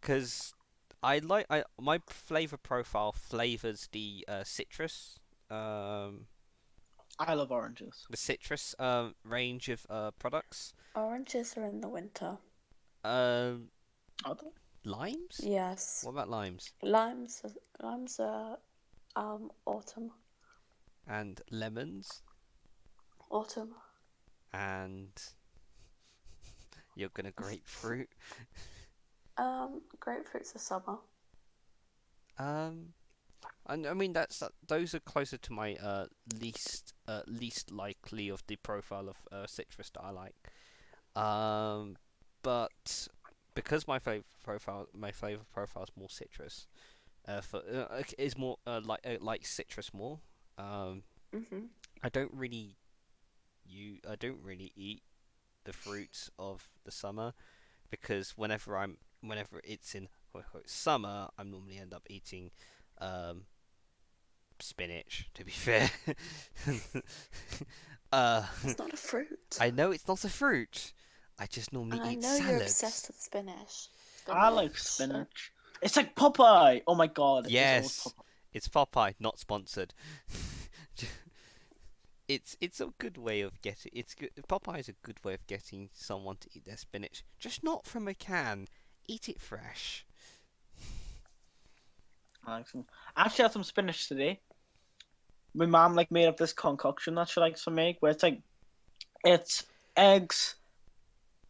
because my flavor profile flavors the citrus I love oranges. range of products. Oranges are in the winter. Um, Are they? limes? Yes. What about limes? Limes are autumn. And lemons? Autumn. And you're gonna grapefruit? Grapefruits are summer. I mean those are closer to my least likely of the profile of citrus that I like. But because my flavor profile is more citrus. Is more like citrus more. Mhm. I don't really eat the fruits of the summer because whenever it's in quote, unquote, summer, I normally end up eating spinach. To be fair, It's not a fruit. I know it's not a fruit. I just normally And I eat know you're salads. obsessed with spinach. I like spinach. It's like Popeye. Oh my god. Yes, it's Popeye, not sponsored. It's a good way of getting. It's good. Popeye is a good way of getting someone to eat their spinach, just not from a can. Eat it fresh. I actually had some spinach today. My mom made up this concoction that she likes to make, where it's eggs,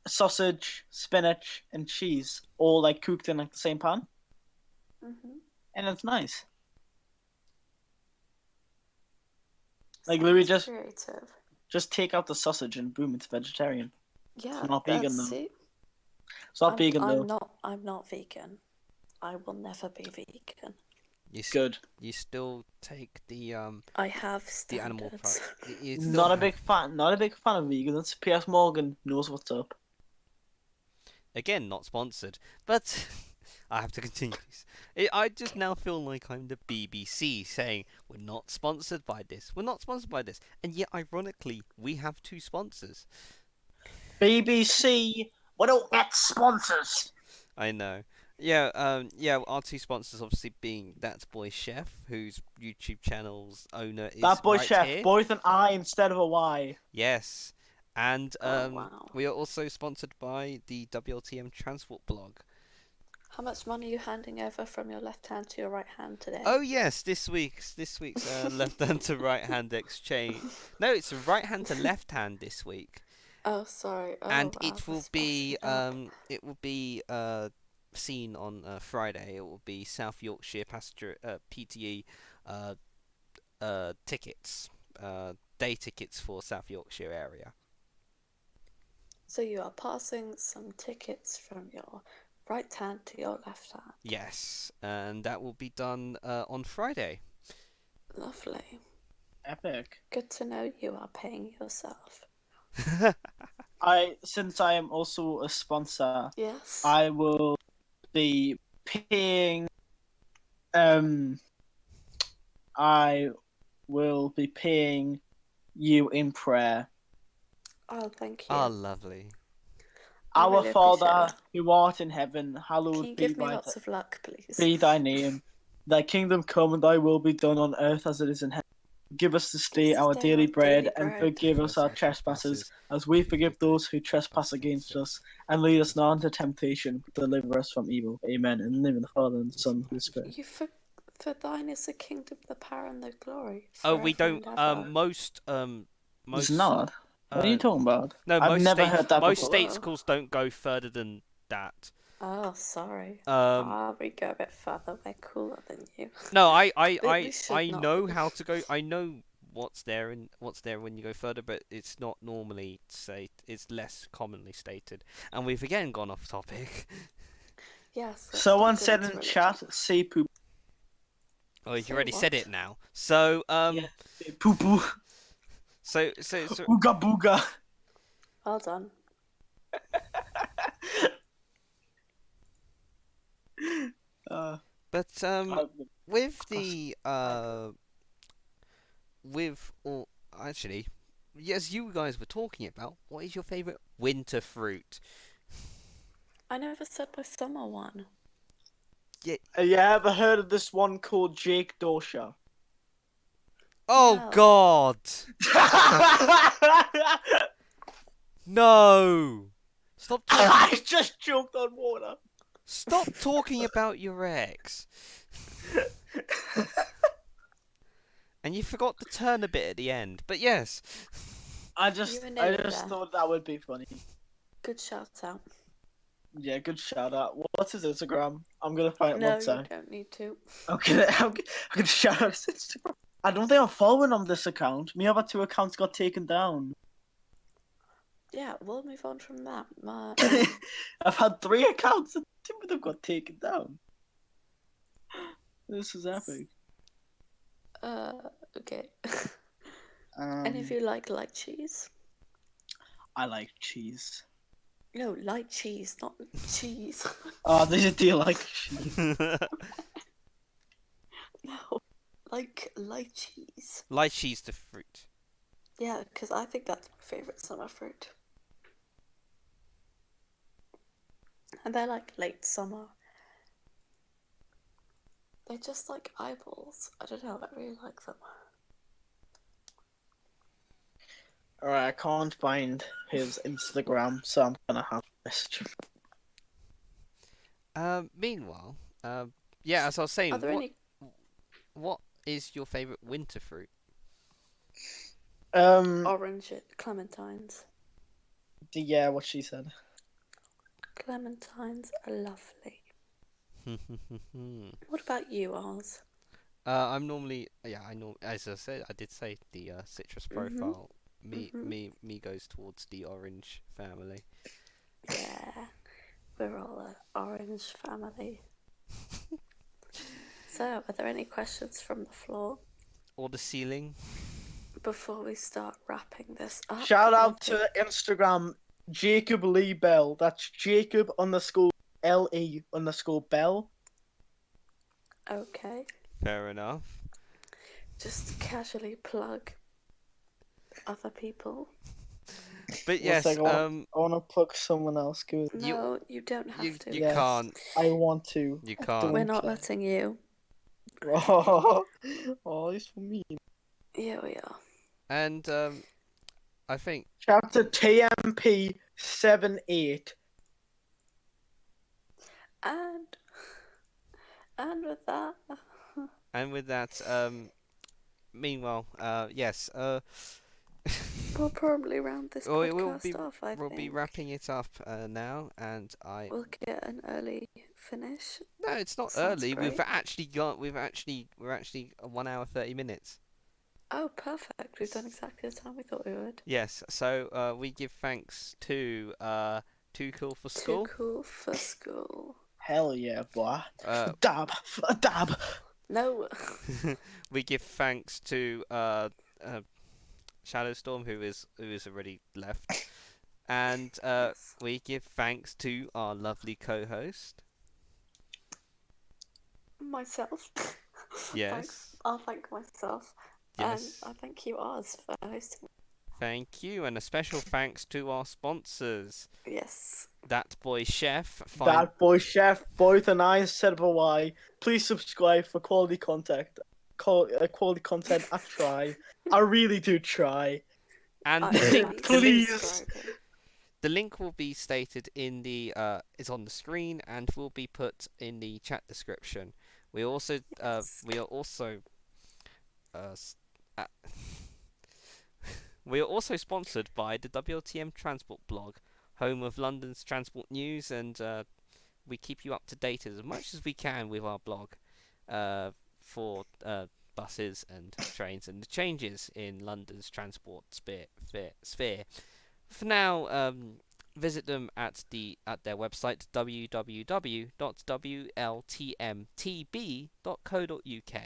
sausage, spinach, and cheese, all cooked in the same pan, Mhm. and it's nice. Louis Sounds creative. just take out the sausage and boom, it's vegetarian. Yeah, It's not vegan that's though. it. It's not vegan though. I'm not vegan. I will never be vegan. Good. You still take the I have the animal standards. product. You still Not a have- big fan. Not a big fan of vegans. P.S. Morgan knows what's up. Again, not sponsored, but I have to continue. I just now feel like I'm the BBC saying we're not sponsored by this. We're not sponsored by this, and yet ironically we have two sponsors. BBC, we don't get sponsors. I know. Yeah, our two sponsors obviously being That Boy Chef, whose YouTube channel's owner is That boy right chef, here. boy with an I instead of a Y. Yes. And Oh, wow. we are also sponsored by the WLTM Transport blog. How much money are you handing over from your left hand to your right hand today? Oh yes, this week's left hand to right hand exchange. No, it's right hand to left hand this week. Oh, sorry. Oh, And wow, it will that's be messing seen on Friday. It will be South Yorkshire passenger PTE tickets, day tickets for South Yorkshire area. So you are passing some tickets from your right hand to your left hand. Yes, and that will be done on Friday. Lovely. Epic. Good to know you are paying yourself. Since I am also a sponsor, Yes. I will be paying. I will be paying you in prayer. Oh, thank you. Ah, lovely. I Our really appreciate Father, that. who art in heaven, hallowed Can you be give me lots of luck, please? be thy name. Thy kingdom come and thy will be done on earth as it is in heaven. Give us this day our daily bread, and forgive us our trespasses, as we forgive those who trespass against us. And lead us not into temptation, but deliver us from evil. Amen. In the name of the Father, and the Son, and the Holy Spirit. For thine is the kingdom, the power, and the glory. Oh, we forever don't. and ever. Most. It's not. What are you talking about? No, I've most never states. heard that Most before. state schools don't go further than that. Oh, sorry. We go a bit further. We're cooler than you. No, We should I not know be. how to go. I know what's there and what's there when you go further, but it's not normally it's less commonly stated. And we've again gone off topic. Yes. let's Someone not go said into in religion. chat, say poop. Oh, you Say already said what? it now. So Yeah. Poo poo. so Ooga booga. Well done. but with Classic. the with all actually, as you guys were talking about, what is your favorite winter fruit? I never said my summer one. Yeah. You ever heard of this one called Jake Dosha? Oh No. God! No! Stop talking. I just choked on water. Stop talking about your ex. And you forgot to turn a bit at the end. But yes. I You just were nearly there. thought that would be funny. Good shout out. Yeah, good shout out. What's his Instagram? I'm gonna find it No, one you sec. don't need to. I'm gonna shout out his Instagram. I don't think I'm following on this account. My other two accounts got taken down. Yeah, we'll move on from that. I've had 3 accounts and 2 of them got taken down. This is epic. Okay. Any of you like light cheese? I like cheese. No, light cheese, not cheese. Oh, do you like cheese? No, like light cheese. Lychee's the fruit. Yeah, because I think that's my favorite summer fruit. And they're like late summer. They're just like eyeballs. I don't know, I really like them. Alright, I can't find his Instagram, so I'm gonna have to message him. Meanwhile, yeah, as I was saying, Are there any? what is your favourite winter fruit? Orange clementines. Yeah, what she said. Clementines are lovely. What about you, Oz? I'm normally, I know, as I said, I did say the citrus profile. Me goes towards the orange family. Yeah, we're all an orange family. So, are there any questions from the floor Or the ceiling. before we start wrapping this up? Shout I out think- to Instagram, Jacob Lee Bell. That's Jacob _L_E_E_. LE_Bell. Okay. Fair enough. Just casually plug other people. But One yes, sec, I want to plug someone else. No, you don't have you to. you Yes. can't. I want to. You I can't. We're don't not care. letting you. Oh, it's for me. Yeah, we are. And I think Chapter TMP 78. And with that, and with that meanwhile yes we'll probably round this podcast off. I we'll think be wrapping it up now, and we'll get an early finish. no, it's not Sounds early. great. We're actually 1 hour 30 minutes. Oh, perfect. We've done exactly the time we thought we would. Yes, so we give thanks to Too Cool for Too School. cool for school. Hell yeah, boy. Uh, Dab. Dab. No. we give thanks to ShadowStorm, who is already left, and Yes. we give thanks to our lovely co-host. Myself. Yes. Thanks. I'll thank myself. Yes. And I thank you, Oz, for hosting. Thank you, and a special thanks to our sponsors. Yes. That Boy Chef. That Boy Chef, both and I said why. Please subscribe for quality content. Quality content. I try. I really do try. And I the really link, Please. the link will be stated in the is on the screen and will be put in the chat description. We are also uh, we are also sponsored by the WLTM Transport blog, home of London's transport news, and we keep you up to date as much as we can with our blog for buses and trains and the changes in London's transport sphere. For now, visit them at their website www.wltmtb.co.uk,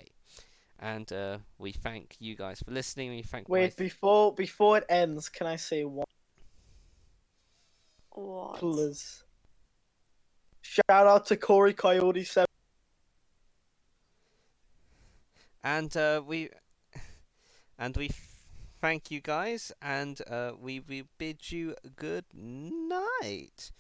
and we thank you guys for listening. We thank Wait, before it ends, can I say one? What? Please. Shout out to Corey Coyote 7. and we thank you guys, and we bid you good night.